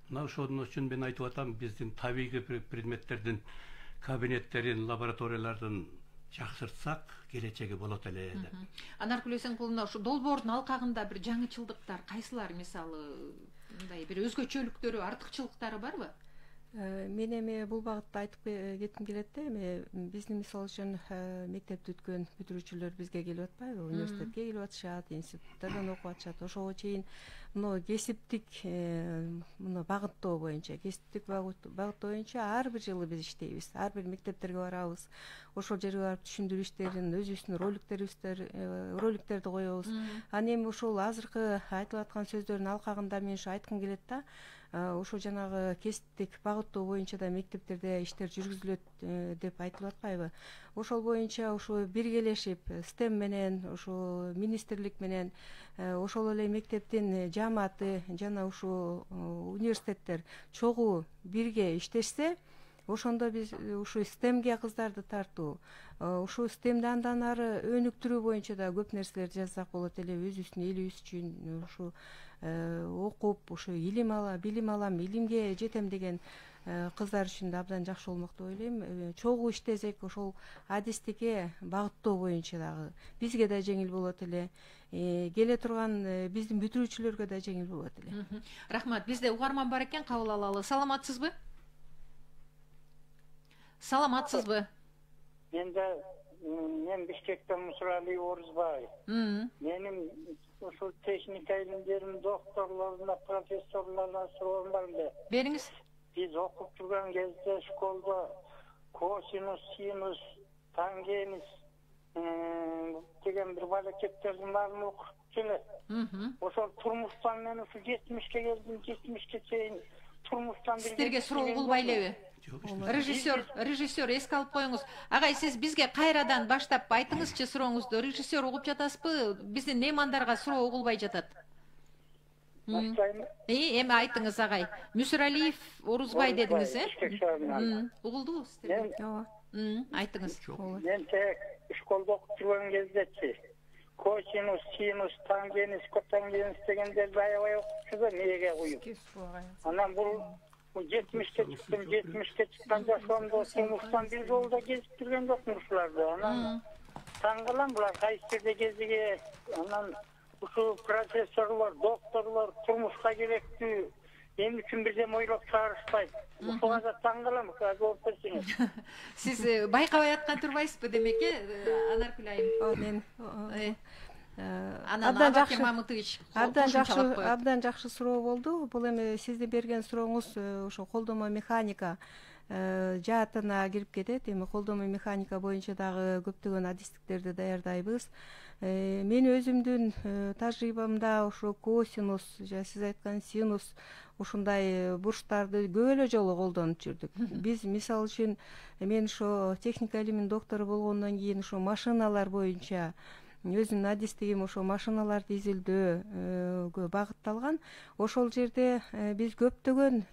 Мына ошон үчүн мен айтып атам, биздин табигый предметтердин кабинеттерин, лабораториялардын жакшыртсак, келечеги болот эле деп. Анаркүл Эсенкуловна, ушу долбоордун алкагында бир жаңычылдыктар кайсылар, мисалы, мындай бир өзгөчөлүктөрү, артыкчылыктары барбы? Мен эми бул багытта айтып кетким келет да, эми биздин мисалы үчүн мектепти бүткөн бүтүрүүчүлөр бизге келип атпайбы, университетке келип атышат, институттардан окуп атышат. Ошого чейин мына кесиптик мына багыттоо боюнча, кесиптик багыттоо боюнча ар бир жылы биз иштейбиз. Ар бир мектептерге барабыз. Ошол жерге барып түшүндүрүү иштерин, өзүбүздүн роликтерди коебуз. Анан эми ушул азыркы айтылып аткан сөздөрдүн алкагында мен ушу айткым келет да. Ошо жанагы кесиптик багыттоо боюнча да мектептерде иштер жүргүзүлөт деп айтылып атпайбы? Ошол боюнча ушу биргелешип STEM менен, ушу министрлик менен, ошол эле мектептин жааматы жана ушу университеттер чогуу бирге иштешсе, ошондо биз ушу STEMге кыздарды тартуу, ушу STEMди андан ары өнүктүрүү боюнча да көп нерселерди жазсак болот эле, өзүбүздүн элибиз үчүн ушу окуп, ушу билим алам, илимге жетем деген кыздар үчүн да абдан жакшы болмок деп ойлойм. Чогуу иштесек, ошол адистикке багыттоо боюнча дагы бизге да жеңил болот эле, келе турган биздин бүтүрүүчүлөргө да жеңил болот эле. Рахмат. Бизде угарман бар экен, кабыл алалы. Саламатсызбы? Саламатсызбы? Мен Бишкектен Мусурали Орузбай. Менин ушул техника илимдеринин докторлоруна, профессорлоруна суроом бар эле. Бериңиз. Биз окуп турган кезде школда косинус, синус, тангенис деген бир балекеттердин баарын окуп келе. Ошол турмуштан мен ушу 70ке келдим, 70ке чейин турмуштан бир сиздерге суроо кылбай элеби? Режиссер эске алып коюңуз. Агай, сиз бизге кайрадан баштап айтыңызчы сурооңузду. Режиссер угуп жатасызбы? Биздин меймандарга суроо угулбай жатат. Эми айтыңыз, агай. Мүсүралиев Орузбай дедиңиз, угулдубу сиздерге? Ооба. Айтыңыз. Мен школда окуп турган кездечи косинус, синус, тангенис, котангенис дегендерди аябай окуп жүргөм, мээге куюп. Анан бул 70ке чыктым, 70ке чыккан жашоомдо турмуштан бир жолу да кезип жүргөн жокмун ушуларды. Анан таң калам булар кайсы жерде кезиге анан ушул профессорлор, докторлор турмушка керектүү эмне үчүн бирдеме ойлоп чыгарышпайт. Ушуга да таң калам, жооп берсеңиз. Сиз байкабай аткан турбайсызбы демек, Анаркүл айым? Мен абдан жакшы суроо болду. Бул эми сиздин берген сурооңуз ошо колдомо механика жаатына кирип кетет. Эми колдомо механика боюнча дагы көптөгөн адистиктерди даярдайбыз. Мен өзүмдүн тажрыйбамда ошо косинус же сиз айткан синус ушундай бурчтарды көп эле жолу колдонуп жүрдүк. Биз мисалы үчүн мен ошо техника илиминин доктору болгондон кийин ошо машиналар боюнча өзүмдүн адистигим ошо машиналарды изилдөө багытталган. Ошол жерде биз көптөгөн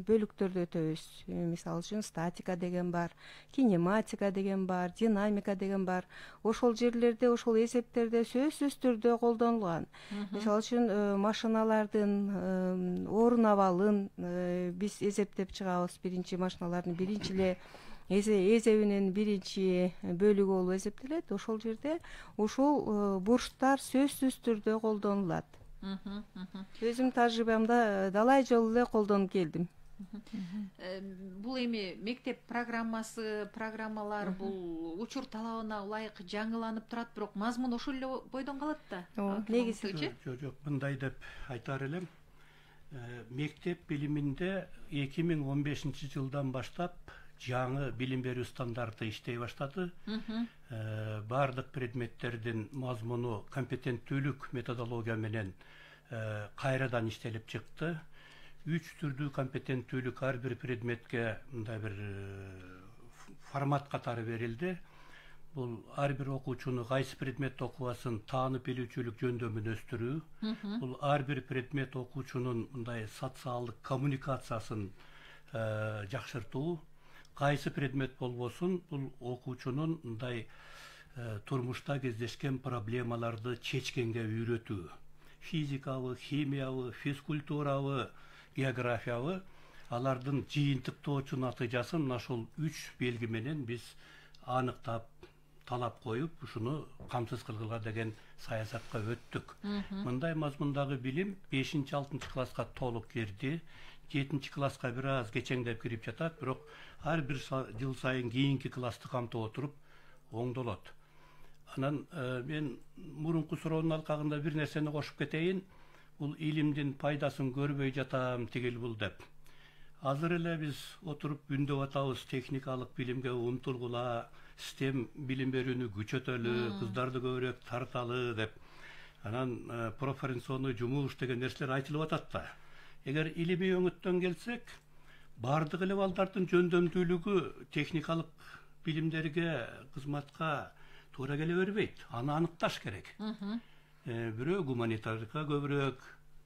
бөлүктөрдү өтөбүз. Мисалы үчүн статика деген бар, кинематика деген бар, динамика деген бар. Ошол жерлерде, ошол эсептерде сөзсүз түрдө колдонулган. Мисалы үчүн машиналардын орун абалын биз эсептеп чыгабыз. Биринчи машиналардын биринчи эле эзебинин биринчи бөлүгү болуп эсептелет. Ошол жерде ушул бурчтар сөзсүз түрдө колдонулат. Өзүм тажрыйбамда далай жолу эле колдонуп келдим. Бул эми мектеп программалар бул учур талабына ылайык жаңыланып турат, бирок мазмун ошол эле бойдон калат да. Негизи жок, мындай деп айтар элем. Мектеп билиминде 2015-жылдан баштап жаңы билим берүү стандарты иштей баштады. Бардык предметтердин мазмуну компетенттүүлүк методология менен кайрадан иштелип чыкты. 3 түрдүү компетенттүүлүк ар бир предметке мындай бир формат катары берилди. Бул ар бир окуучуну кайсы предметти окубасын таанып билүүчүлүк жөндөмүн өстүрүү. Бул ар бир предмет окуучунун мындай социалдык коммуникациясын жакшыртуу. Кайсы предмет болбосун, бул окуучунун мындай турмушта кездешкен проблемаларды чечкенге үйрөтүү. Физикабы, химиябы, физкультурабы, географиябы, алардын жыйынтыктоочу натыйжасын мына ушул 3 белги менен биз аныктап, талап коюп, ушуну камсыз кылгыла деген саясатка өттүк. Мындай мазмундагы билим 5-6 класска толук кирди. 7 класска бир аз кечеңдеп кирип жатат, бирок ар бир жыл сайын кийинки классты камтып отуруп оңдолот. Анан мен мурунку суроонун алкагында бир нерсени кошуп кетейин. Бул илимдин пайдасын көрбөй жатам тигил бул деп. Азыр эле биз отуруп үндөп атабыз, техникалык билимге умтулгула, STEM билим берүүнү күчөтөлү, кыздарды көбүрөөк тарталы деп. Анан профориентационный жумуш деген нерселер айтылып атат да. Эгер илимий өңүттөн келсек, бардык эле балдардын жөндөмдүүлүгү техникалык билимдерге, кызматка туура келе бербейт. Аны аныкташ керек. Бирөө гуманитарийга көбүрөөк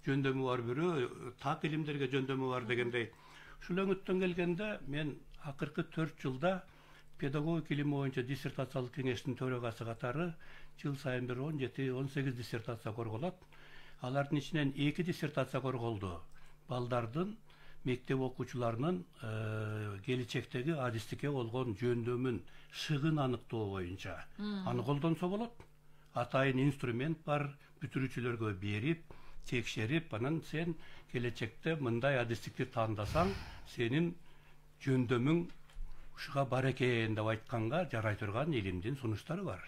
жөндөмү бар, бирөө так илимдерге жөндөмү бар дегендей. Ушул өңүттөн келгенде мен акыркы 4 жылда педагогика илими боюнча диссертациялык кеңештин төрагасы катары жыл сайын бир 17-18 диссертация корголот. Алардын ичинен 2 диссертация корголду. Балдардын, мектеп окуучуларынын келечектеги адистикке болгон жөндөмүн шыгын аныктоо боюнча. Аны колдонсо болот. Атайын инструмент бар, бүтүрүүчүлөргө берип, текшерип, анан сен келечекте мындай адистикти тандасаң, сенин жөндөмүң ушуга бар экен деп айтканга жарай турган илимдин сунуштары бар.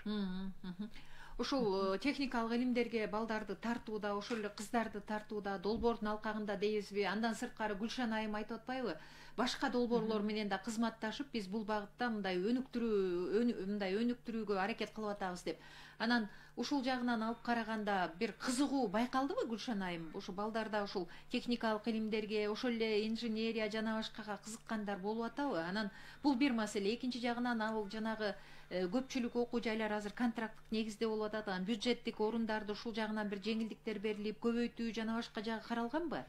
Ушул техникалык илимдерге балдарды тартууда, ошол эле кыздарды тартууда, долбоордун алкагында дейбизби, андан сырткары Гүлшан айым айтып атпайбы? Башка долбоорлор менен да кызматташып, биз бул багытта мындай өнүктүрүүгө аракет кылып атабыз деп. Анан ушул жагынан алып караганда бир кызыгуу байкалдыбы Гүлшан айым? Ошо балдарда ушул техникалык илимдерге, ошол эле инженерия жана башкага кызыккандар болуп атабы? Анан бул бир маселе. Экинчи жагынан ал жанагы көпчүлүк окуу жайлар азыр контракттык негизде болуп атат. Анан бюджеттик орундарды ушул жагынан бир жеңилдиктер берилип, көбөйтүү жана башка жагы каралганбы?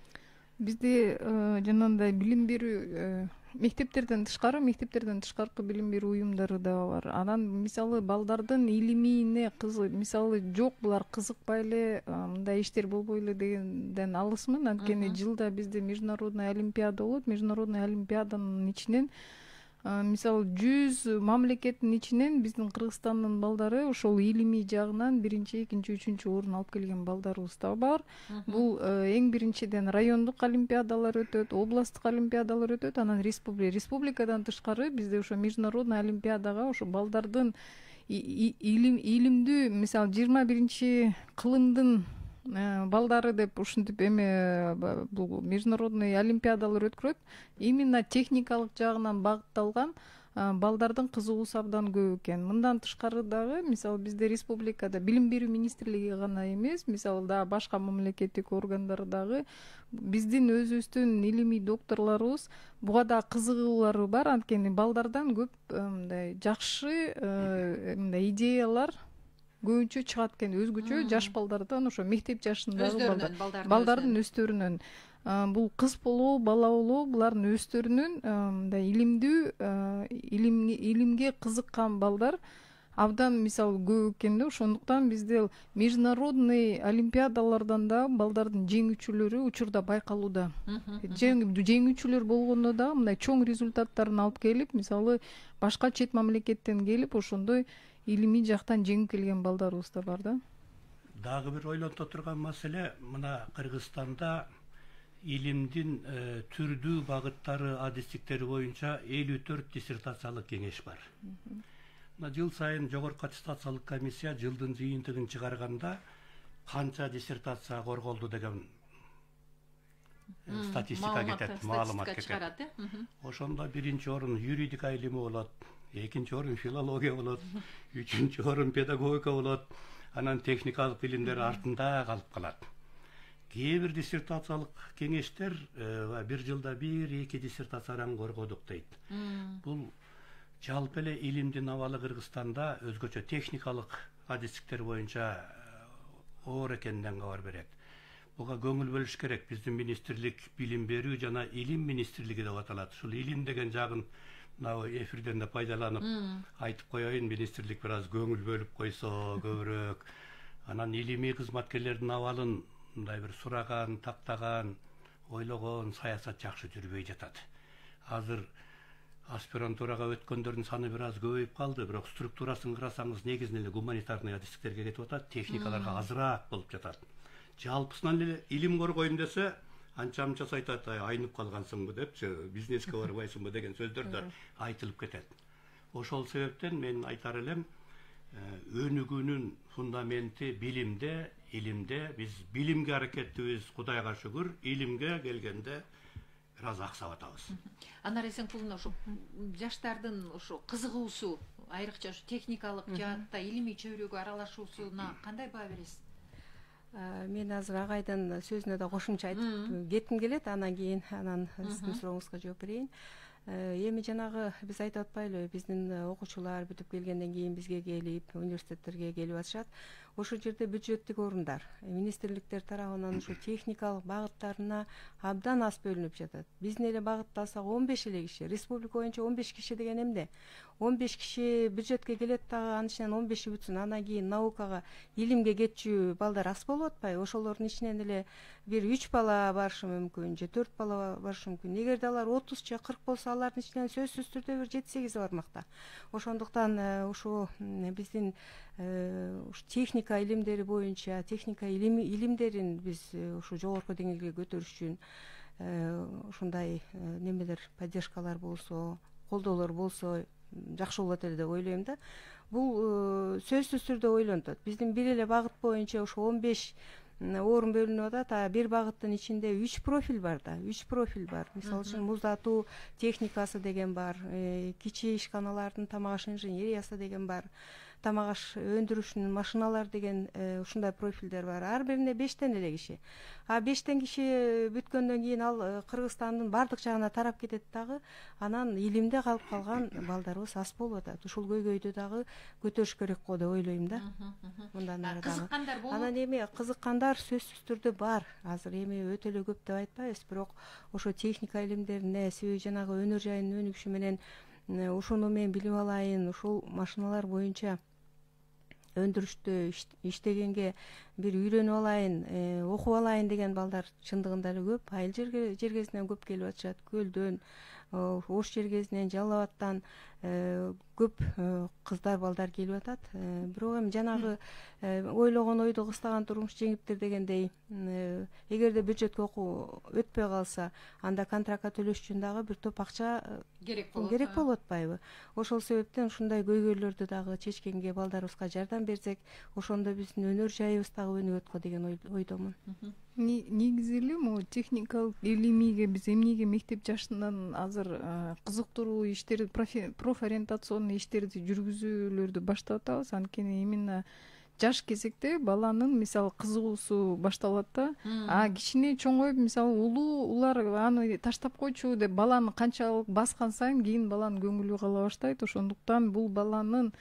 Бизде жанагындай билим берүү мектептерден тышкаркы билим берүү уюмдары да бар. Анан мисалы балдардын илимине мисалы жок, булар кызыкпай эле, мындай иштер болбой эле дегенден алысмын. Анткени жылда бизде международный олимпиада болот. Международный олимпиаданын ичинен мисалы 100 мамлекеттин ичинен биздин Кыргызстандын балдары ошол илимий жагынан 1-чи, 2-чи, 3-чү орун алып келген балдарыбыз да бар. Бул эң биринчиден райондук олимпиадалар өтөт, областтык олимпиадалар өтөт, анан республикадан тышкары бизде ошо международный олимпиадага ошо балдардын илимдүү, мисалы 21-чи кылымдын балдары деп ушинтип бул международный олимпиадалар өткөрөт. Именно техникалык жагынан багытталган балдардын кызыгуусу абдан көп экен. Мындан тышкары дагы мисалы бизде республикада билим берүү министрлиги гана эмес, мисалы да башка мамлекеттик органдар дагы биздин өзүбүздүн илимий докторлорубуз буга да кызыгуулары бар. Анткени балдардан көп мындай жакшы мындай идеялар көбүнчө чыгат экен, өзгөчө жаш балдардан, ошо мектеп жашындагы балдардын өздөрүнөн. Бул кыз болобу, бала болобу, булардын өздөрүнүн мындай илимдүү, илимге кызыккан балдар абдан мисалы көп экен да. Ошондуктан бизде международный олимпиадалардан да балдардын жеңүүчүлөрү учурда байкалууда. Жеңүүчүлөр болгондо да мындай чоң результаттарын алып келип, мисалы башка чет мамлекеттен келип ошондой илимий жактан жеңип келген балдарыбыз да бар да. Дагы бир ойлонто турган маселе, мына Кыргызстанда илимдин түрдүү багыттары, адистиктери боюнча 54 диссертациялык кеңеш бар. Мына жыл сайын жогорку аттестациялык комиссия жылдын жыйынтыгын чыгарганда канча диссертация корголду деген статистика кетет, маалымат кетет. Ошондо биринчи орун юридика илими болот, экинчи орун филология болот, үчүнчү орун педагогика болот, анан техникалык билимдер артында калып калат. Кээ бир диссертациялык кеңештер бир жылда 1-2 диссертацияны коргодук дейт. Бул жалпы эле илимдин абалы Кыргызстанда өзгөчө техникалык адистиктер боюнча оор экенинен кабар берет. Буга көңүл бөлүш керек. Биздин министрлик билим берүү жана илим министрлиги деп аталат. Ушул илим деген жагын мына эфирден да пайдаланып айтып коеюн, министрлик бир аз көңүл бөлүп койсо көбүрөөк. Анан илимий кызматкерлердин абалын мындай бир сураган, тактаган, ойлогон саясат жакшы жүрбөй жатат. Азыр аспирантурага өткөндөрдүн саны бир аз көбөйүп калды, бирок структурасын карасаңыз негизинен эле гуманитарный адистиктерге кетип атат, техникаларга азыраак болуп жатат. Жалпысынан эле илим коргойм десе, анча-мынчасы айтат, айнып калгансыңбы депчи, бизнеске барбайсыңбы деген сөздөр да айтылып кетет. Ошол себептен мен айтар элем, өнүгүүнүн фундаменти билимде, илимде. Биз билимге аракеттибиз, Кудайга шүгүр, илимге келгенде бир аз аксап атабыз. Анар Эсенкуловна, ошо жаштардын ошо кызыгуусу, айрыкча ошо техникалык жаатта илимий чөйрөгө аралашуусуна кандай баа бересиз? Мен азыр агайдын сөзүнө да кошумча айтып кетким келет, анан кийин сиздин сурооңузга жооп берейин. Эми жанагы биз айтып атпайлыбы, биздин окуучулар бүтүп келгенден кийин бизге келип, университеттерге келип атышат. Ошол жерде бюджеттик орундар, министрликтер тарабынан ушу техникалык багыттарына абдан аз бөлүнүп жатат. Биздин эле багыттасак 15 эле киши, республика боюнча 15 киши деген эмне? 15 киши бюджетке келет дагы, анын ичинен 15 бүтсүн, андан кийин наукага, илимге кетчү балдар аз болуп атпайбы? Ошолордун ичинен эле бир 3 бала барышы мүмкүн, же 4 бала барышы мүмкүн. Эгерде алар 30 же 40 болсо, алардын ичинен сөзсүз түрдө бир 7-8 бармакта. Ошондуктан ушу биздин техника илимдери боюнча, техника илимдерин биз ушу жогорку деңгээлге көтөрүш үчүн ушундай немелер, поддержкалар болсо, колдоолор болсо жакшы болот эле деп ойлойм да. Бул сөзсүз түрдө ойлонтот. Биздин бир эле багыт боюнча ушу 15 орун бөлүнүп атат, бир багыттын ичинде 3 профиль бар да, 3 профиль бар. Мисалы үчүн муздатуу техникасы деген бар, кичи ишканалардын тамак аш инженериясы деген бар, тамак аш өндүрүшүнүн машиналар деген ушундай профилдер бар. Ар бирине 5тен эле киши. 5тен киши бүткөндөн кийин ал Кыргызстандын бардык жагына тарап кетет дагы, анан илимде калып калган балдарыбыз аз болуп атат. Ушул көйгөйдү дагы көтөрүш керек го деп ойлойм да. Мындан ары дагы. Кызыккандар болуп. Анан эми кызыккандар сөзсүз түрдө бар. Азыр эми өтө эле көп деп айтпайбыз, бирок ошо техника илимдерине, себеби жанагы өнөр жайынын өнүгүшү менен ушуну мен билип алайын, ушул машиналар боюнча өндүрүштө иштегенге бир үйрөнүп алайын, окуп алайын деген балдар чындыгында эле көп. Айыл жергесинен көп келип атышат, көлдөн, Ош жергесинен, Жалал Абадтан көп кыздар балдар келип атат. Бирок эми жанагы ойлогон ойду кыстаган турмуш жеңиптир дегендей, эгерде бюджетке окуу өтпөй калса, анда контрактка төлөш үчүн дагы бир топ акча керек болуп атпайбы? Ошол себептен ушундай көйгөйлөрдү дагы чечкенге, балдарыбызга жардам берсек, ошондо биздин өнөр жайыбыз дагы өнүгөт го деген ойдомун. Негизи эле могу техникалык илимиге биз эмнеге мектеп жашынан азыр кызыктыруу иштерди, профориентационный иштерди жүргүзүүлөрдү баштап атабыз. Анткени именно жаш кезекте баланын мисалы кызыгуусу башталат да. Кичине чоңоюп, мисалы улар аны таштап койчу деп баланы канчалык баскан сайын кийин баланын көңүлү кала баштайт. Ошондуктан бул баланын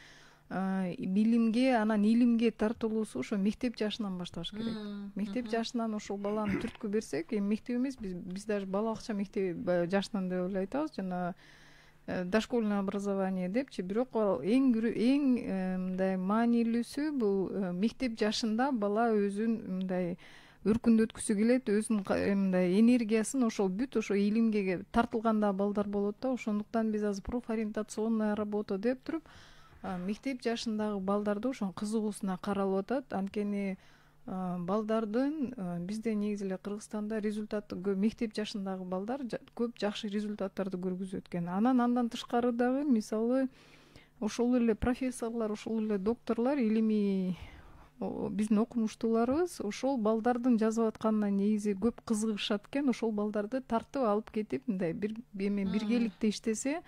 билимге, анан илимге тартылуусу ошо мектеп жашынан башташ керек. Мектеп жашынан ошол баланы түрткү берсек, эми мектеп эмес, биз даже балакча мектеп жашынан деп эле айтабыз, жана дошкольное образование депчи. Бирок эң мындай маанилүүсү бул мектеп жашында бала өзүн мындай өркүндөткүсү келет, өзүнүн мындай энергиясын ошол бүт ошо илимге тартылганда балдар болот да. Ошондуктан биз азыр профориентационная работа деп туруп мектеп жашындагы балдарды ошо кызыгуусуна каралып атат. Анткени балдардын бизде негизи эле Кыргызстанда результаты мектеп жашындагы балдар көп жакшы результаттарды көргөзүп өткөн. Андан тышкары дагы мисалы ошол эле профессорлор, ошол эле докторлор, илимий биздин окумуштууларыбыз ошол балдардын жазып атканына негизи көп кызыгышат экен. Ошол балдарды тартып алып кетип мындай биргеликте иштесе,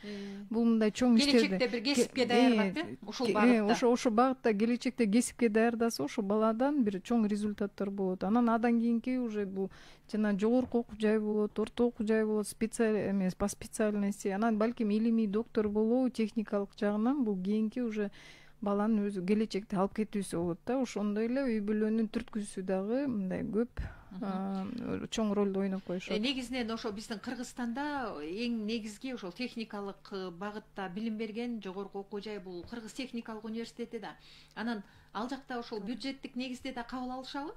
бул мындай чоң иштерди келечекте бир кесипке даярдап, ошол багытта. Ошол багытта келечекте кесипке даярдаса, ошол баладан бир чоң результаттар болот. Анан кийинки уже бул жана жогорку окуу жай болот, орто окуу жай болот, эмес по специальности, анан балким илимий доктор болуу техникалык жагынан бул кийинки уже баланын өзү келечекте алып кетүүсү болот да. Ошондой эле үй бүлөнүн түрткүсү дагы мындай көп чоң ролду ойноп коюшат. Негизинен ошо биздин Кыргызстанда эң негизги ошол техникалык багытта билим берген жогорку окуу жай бул Кыргыз техникалык университети да. Анан ал жакта ошол бюджеттик негизде да кабыл алышабы?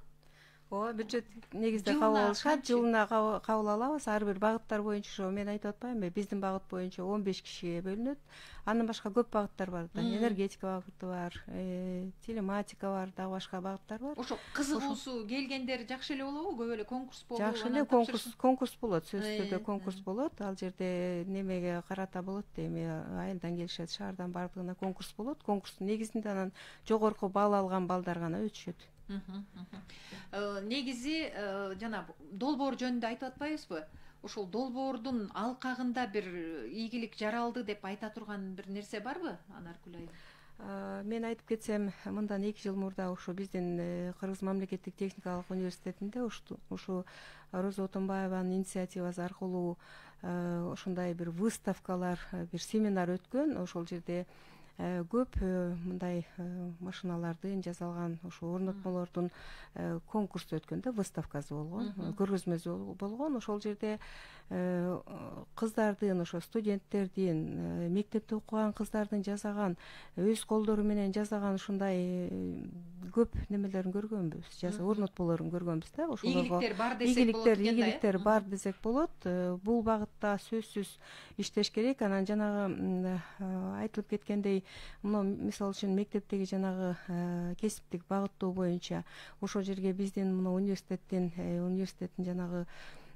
Ооба, бюджет негизде кабыл алышат, жылына кабыл алабыз. Ар бир багыттар боюнча ошо мен айтып атпаймынбы, биздин багыт боюнча 15 кишиге бөлүнөт. Андан башка көп багыттар бар. Энергетика багыты бар, телематика бар, дагы башка багыттар бар. Ошо кызыгуусу келгендер жакшы эле болобу? Көп эле конкурс болобу? Жакшы эле конкурс болот, сөзсүз түрдө конкурс болот. Ал жерде немеге карата болот, эми айылдан келишет, шаардан бардыгына конкурс болот. Конкурстун негизинде анан жогорку балл алган балдар гана өтүшөт. Негизи жана долбоор жөнүндө айтып атпайбызбы? Ошол долбоордун алкагында бир ийгилик жаралды деп айта турган бир нерсе барбы, Анаркүл айым? Мен айтып кетсем, мындан 2 жыл мурда ошо биздин Кыргыз мамлекеттик техникалык университетинде ушу Роза Отонбаеванын инициативасы аркылуу ошондой бир выставкалар, бир семинар өткөн. Ошол жерде көп мындай машиналардын жасалган ошо орнотмолордун конкурсу өткөн да, выставкасы болгон, көргөзмөсү болгон. Ошол жерде кыздардын, ошо студенттердин, мектепте окуган кыздардын жасаган, өз колдору менен жасаган ушундай көп немелерин көргөнбүз, орнотмолорун көргөнбүз да. Ийгиликтер бар десек болот. Бул багытта сөзсүз иштеш керек. Анан жанагы айтылып кеткендей, мисалы үчүн мектептеги жанагы кесиптик багыттоо боюнча ошол жерге биздин университеттин жанагы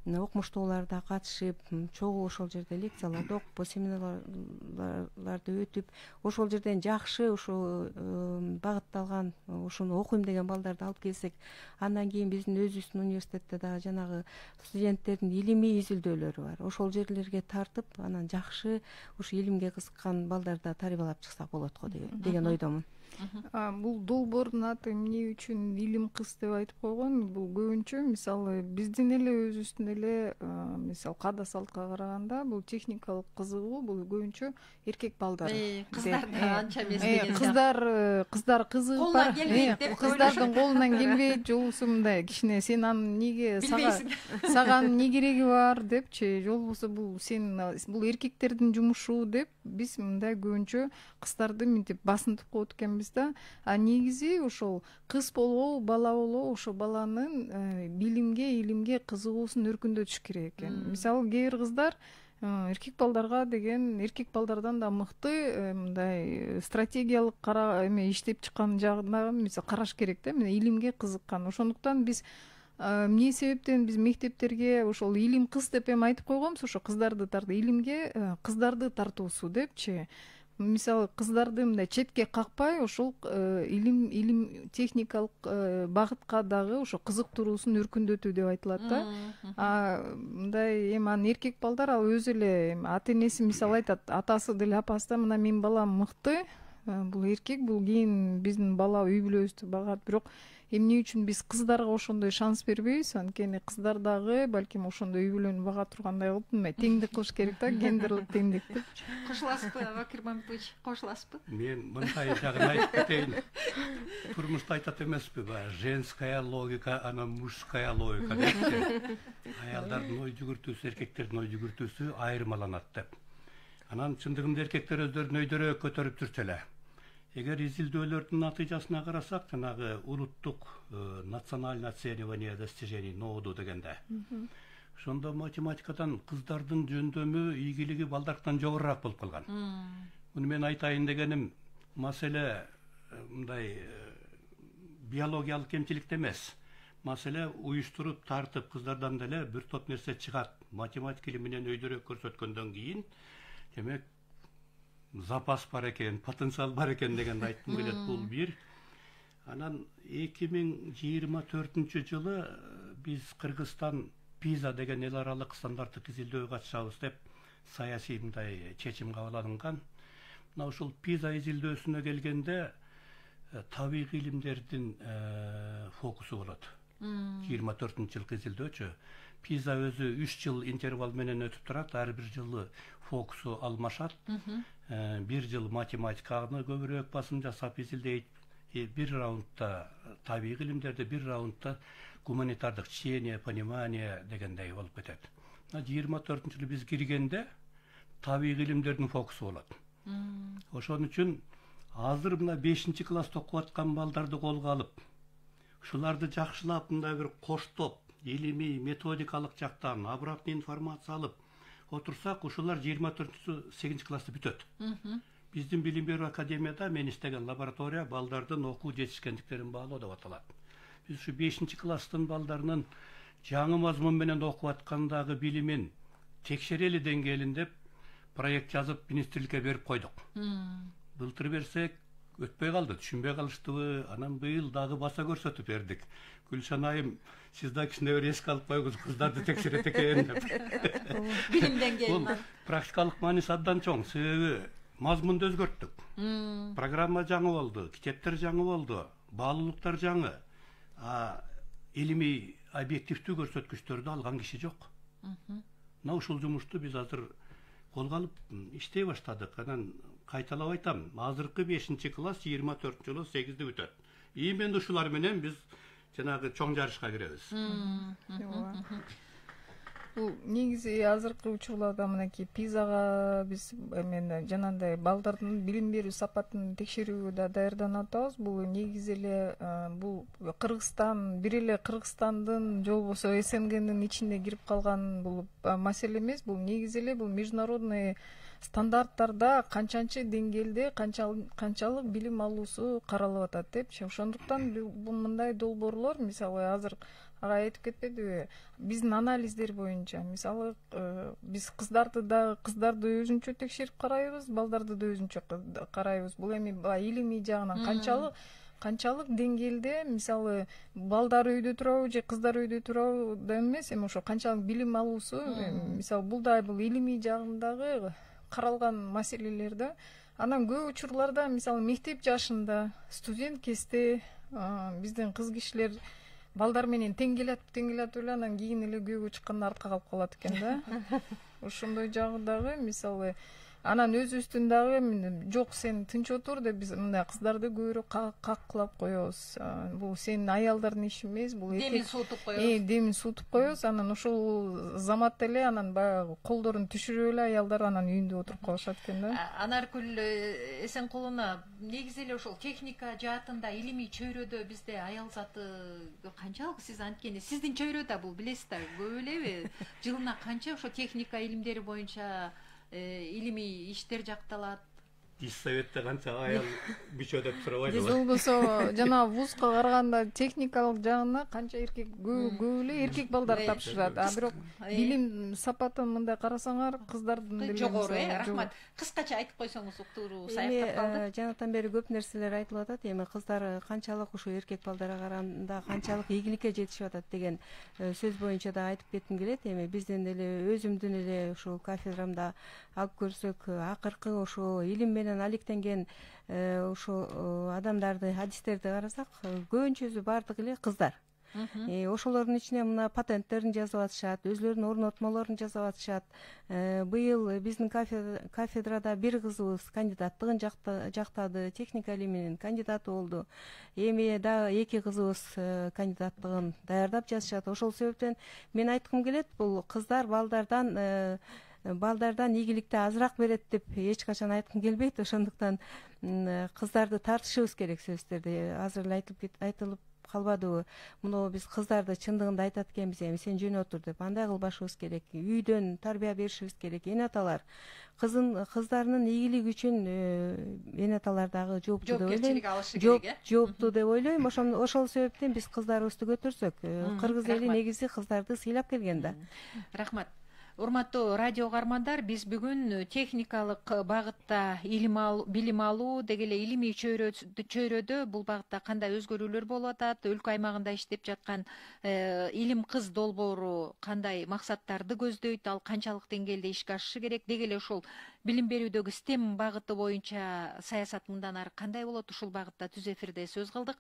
окумуштуулар да катышып, чогуу ошол жерде лекцияларды окуп, семинарларды өтүп, ошол жерден жакшы ошо багытталган ошону окуйм деген балдарды алып келсек, андан кийин биздин өзүбүздүн университетте дагы жанагы студенттердин илимий изилдөөлөрү бар. Ошол жерлерге тартып, анан жакшы ушу илимге кызыккан балдарды тарбиялап чыксак болот го деген ойдомун. Бул долбоордун аты эмне үчүн илим кыз деп айтып койгон? Бул көбүнчө мисалы биздин эле өзүбүздүн эле мисалы каада салтка караганда бул техникалык кызыгуу бул көбүнчө эркек балдар. Кыздарда анча эмес деген. Кыздар кызыгып бар. Кыздардын колунан келбейт, же болбосо мындай кичине сен аны эмнеге сага эмне кереги бар депчи, же болбосо бул эркектердин жумушу деп биз мындай көбүнчө кыздарды мынтип басынтып коет экенбиз келебиз да. А негизи ошол кыз болобу бала болобу ошо баланын билимге илимге кызыгуусун өркүндөтүш керек экен. Мисалы кээ бир кыздар эркек балдарга деген эркек балдардан да мыкты мындай стратегиялык иштеп чыккан жагына мисалы караш керек да, мына илимге кызыккан. Ошондуктан биз эмне себептен биз мектептерге ошол илим кыз деп эми айтып койгонбуз, ошо кыздарды илимге кыздарды тартуусу депчи. Мисалы кыздарды мындай четке какпай ошол илим техникалык багытка дагы ошо кызыктыруусун өркүндөтүү деп айтылат да. Мындай эми анын эркек балдар ал өзү эле ата энеси мисалы айтат, атасы деле апасы да мына менин балам мыкты, бул эркек, бул кийин биздин бала үй бүлөбүздү багат. Бирок эмне үчүн биз кыздарга ошондой шанс бербейбиз? Анткени кыздар дагы балким ошондой үй бүлөнү бага тургандай кылып, теңдик кылыш керек да, гендерлик теңдик деп. Кошуласызбы, Бакир Мамытович, кошуласызбы? Мен мындай жагын айтып кетейин. Турмушта айтат эмеспи, женская логика, ана мужская логика деп. Аялдардын ой жүгүртүүсү, эркектердин ой жүгүртүүсү айырмаланат деп. Анан чындыгында эркектер өздөрүн өйдөрөөк көтөрүп жүрчү эле. Эгер изилдөөлөрдүн натыйжасына карасак, жанагы улуттук национальное оценивание достижений НОДУ дегенде, ошондо математикадан кыздардын жөндөмү, ийгилиги балдардан жогорураак болуп калган. Муну мен айтайын дегеним, маселе мындай биологиялык кемчиликте эмес. Маселе уюштуруп тартып кыздардан деле бир топ нерсе чыгат. Математика илиминен өйдөрөөк көрсөткөндөн кийин, демек запас бар экен, потенциал бар экен дегенди айткым келет. Бул бир. Анан 2024 жылы биз Кыргызстан ПИЗа деген эл аралык стандарттык изилдөөгө катышабыз деп саясий мындай чечим кабыл алынган. Мына ушул ПИЗа изилдөөсүнө келгенде табигый илимдердин фокусу болот. 24 жылкы изилдөөчү. ПИЗа өзү 3 жыл интервал менен өтүп турат, ар бир жылы фокусу алмашат. Бир жыл математиканы көбүрөөк басым жасап изилдейт. Бир раундда табигый илимдерди, бир раундда гуманитардык чтение, понимание дегендей болуп кетет. 24 жылы биз киргенде табигый илимдердин фокусу болот. Ошон үчүн азыр мына 5-класста окуп аткан балдарды колго алып, ушуларды жакшылап мындай бир коштоп, илимий, методикалык жактан обратный информация алып отурсак, ушулар 24-8-класста бүтөт. Биздин билим берүү академияда мен иштеген лаборатория балдардын окуу жетишкендиктерин баалоо деп аталат. Биз ушу 5-класстын балдарынын жаңы мазмун менен окуп аткандагы билимин текшерели деңгээлин деп проект жазып министрликке берип койдук. Былтыр берсек өтпөй калды, түшүнбөй калыштыбы, анан быйыл дагы баса көрсөтүп бердик. Гүлшан айым, сиз да кичине бир эске алып койгуз, кыздарды текшерет экен деп. Билим деңгээлин. Бул практикалык мааниси абдан чоң, себеби мазмунду өзгөрттүк. Программа жаңы болду, китептер жаңы болду, баалуулуктар жаңы. Илимий объективдүү көрсөткүчтөрдү алган киши жок. Мына ушул жумушту биз азыр колго алып иштей баштадык. Анан кайталап айтам, азыркы 5-класс 24 жылы 8-де бүтөт. Именно ушулар менен биз жанагы чоң жарышка киребиз. Бул негизи азыркы учурларда мынакей ПИЗага биз эми жанагындай балдардын билим берүү сапатын текшерүүгө да даярданып атабыз. Бул негизи эле бул Кыргызстан, бир эле Кыргызстандын же болбосо СНГнын ичине кирип калган бул маселе эмес. Бул негизи эле бул международный стандарттарда канчанчы деңгээлде канчалык билим алуусу каралып атат депчи. Ошондуктан бул мындай долбоорлор, мисалы азыр ага айтып кетпедиби, биздин анализдер боюнча, мисалы биз кыздарды өзүнчө текшерип карайбыз, балдарды да өзүнчө карайбыз. Бул эми илимий жагынан канчалык деңгээлде, мисалы балдар үйдө турабы же кыздар үйдө турабы да эмес, эми ошо канчалык билим алуусу, мисалы бул илимий жагындагы каралган маселелер да. Анан көп учурларда, мисалы мектеп жашында, студент кезде биздин кыз кишилер балдар менен тең келатып эле анан кийин эле күйөөгө чыкканда артка калып калат экен да. Ошондой жагы дагы, мисалы анан өзүбүздүн дагы жок сен тынч отур деп биз мындай кыздарды көбүрөөк каккылап коебуз. Бул сенин аялдардын иши эмес, бул демин суутуп коебуз. Демин суутуп коебуз. Анан ошол заматта эле анан баягы колдорун түшүрүп эле аялдар анан үйүндө отуруп калышат экен да. Анаркүл Эсенкуловна, негизи эле ошол техника жаатында, илимий чөйрөдө бизде аял заты канчалык? Сиз анткени сиздин чөйрөдө бул билесиз да, көп элеби? Жылына канча ошо техника илимдери боюнча илимий иштер жакталат? Советте канча аял мүчөдөп сурабайбы? Биз болбосо жана вузга караганда техникалык жагына канча эркек көп эле эркек балдар тапшырат. А бирок билим сапатын мындай карасаңар, кыздардын деле жогору. Рахмат. Кыскача айтып койсоңуз уктуруу саяктап калды. Жанатан бери көп нерселер айтылып атат. Эми кыздар канчалык ушу эркек балдарга караганда канчалык ийгиликке жетишип атат деген сөз боюнча да айтып кетким келет. Эми биздин деле өзүмдүн эле ушу кафедрамда алып көрсөк, акыркы ошо илим менен алектенген ошо адамдарды, адистерди карасак, көбүнчөсү бардыгы эле кыздар. Ошолордун ичине мына патенттерин жазып атышат, өзлөрүнүн орнотмолорун жазып атышат. Быйыл биздин кафедрада бир кызыбыз кандидаттыгын жактады, техника илиминин кандидаты болду. Эми дагы 2 кызыбыз кандидаттыгын даярдап жатышат. Ошол себептен мен айткым келет, бул кыздар балдардан ийгиликти азыраак берет деп эч качан айткым келбейт. Ошондуктан кыздарды тартышыбыз керек сөздөрдү. Азыр эле айтылып калбадыбы? Муну биз кыздарды чындыгында айтат экенбиз, эми сен жөн отур деп. Андай кылбашыбыз керек. Үйдөн тарбия беришибиз керек. Эне аталар кыздарынын ийгилиги үчүн эне аталар дагы жооптуу деп ойлойм. Жооптуу деп ойлойм. Ошол себептен биз кыздарыбызды көтөрсөк, кыргыз эли негизи кыздарды сыйлап келген да. Рахмат. Урматтуу радио каармандар, биз бүгүн техникалык багытта билим алуу, деги эле илимий чөйрөдө бул багытта кандай өзгөрүүлөр болуп атат, өлкө аймагында иштеп жаткан илим кыз долбоору кандай максаттарды көздөйт, ал канчалык деңгээлде ишке ашышы керек, деги эле ошол билим берүүдөгү STEM багыты боюнча саясат мындан ары кандай болот, ушул багытта түз эфирде сөз кылдык.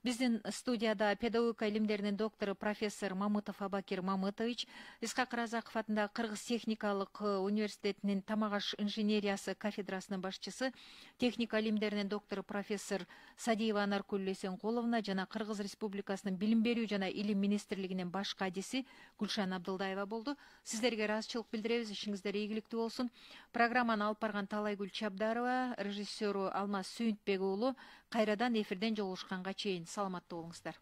Биздин студияда педагогика илимдеринин доктору профессор Мамытов Абакир Мамытович, Исхак Разаков атындагы Кыргыз техникалык университетинин тамак аш инженериясы кафедрасынын башчысы, техника илимдеринин доктору профессор Садиева Анаркүл Эсенкуловна жана Кыргыз Республикасынын билим берүү жана илим министрлигинин баш кадиси Гүлшан Абдылдаева болду. Сиздерге ыраазычылык билдиребиз, ишиңиздер ийгиликтүү болсун. Программаны алып барган Талайгүл Чабдарова, режиссеру Алмаз Сүйүнтбек уулу. Кайрадан эфирден жолугушканга чейин саламаттуу болуңуздар.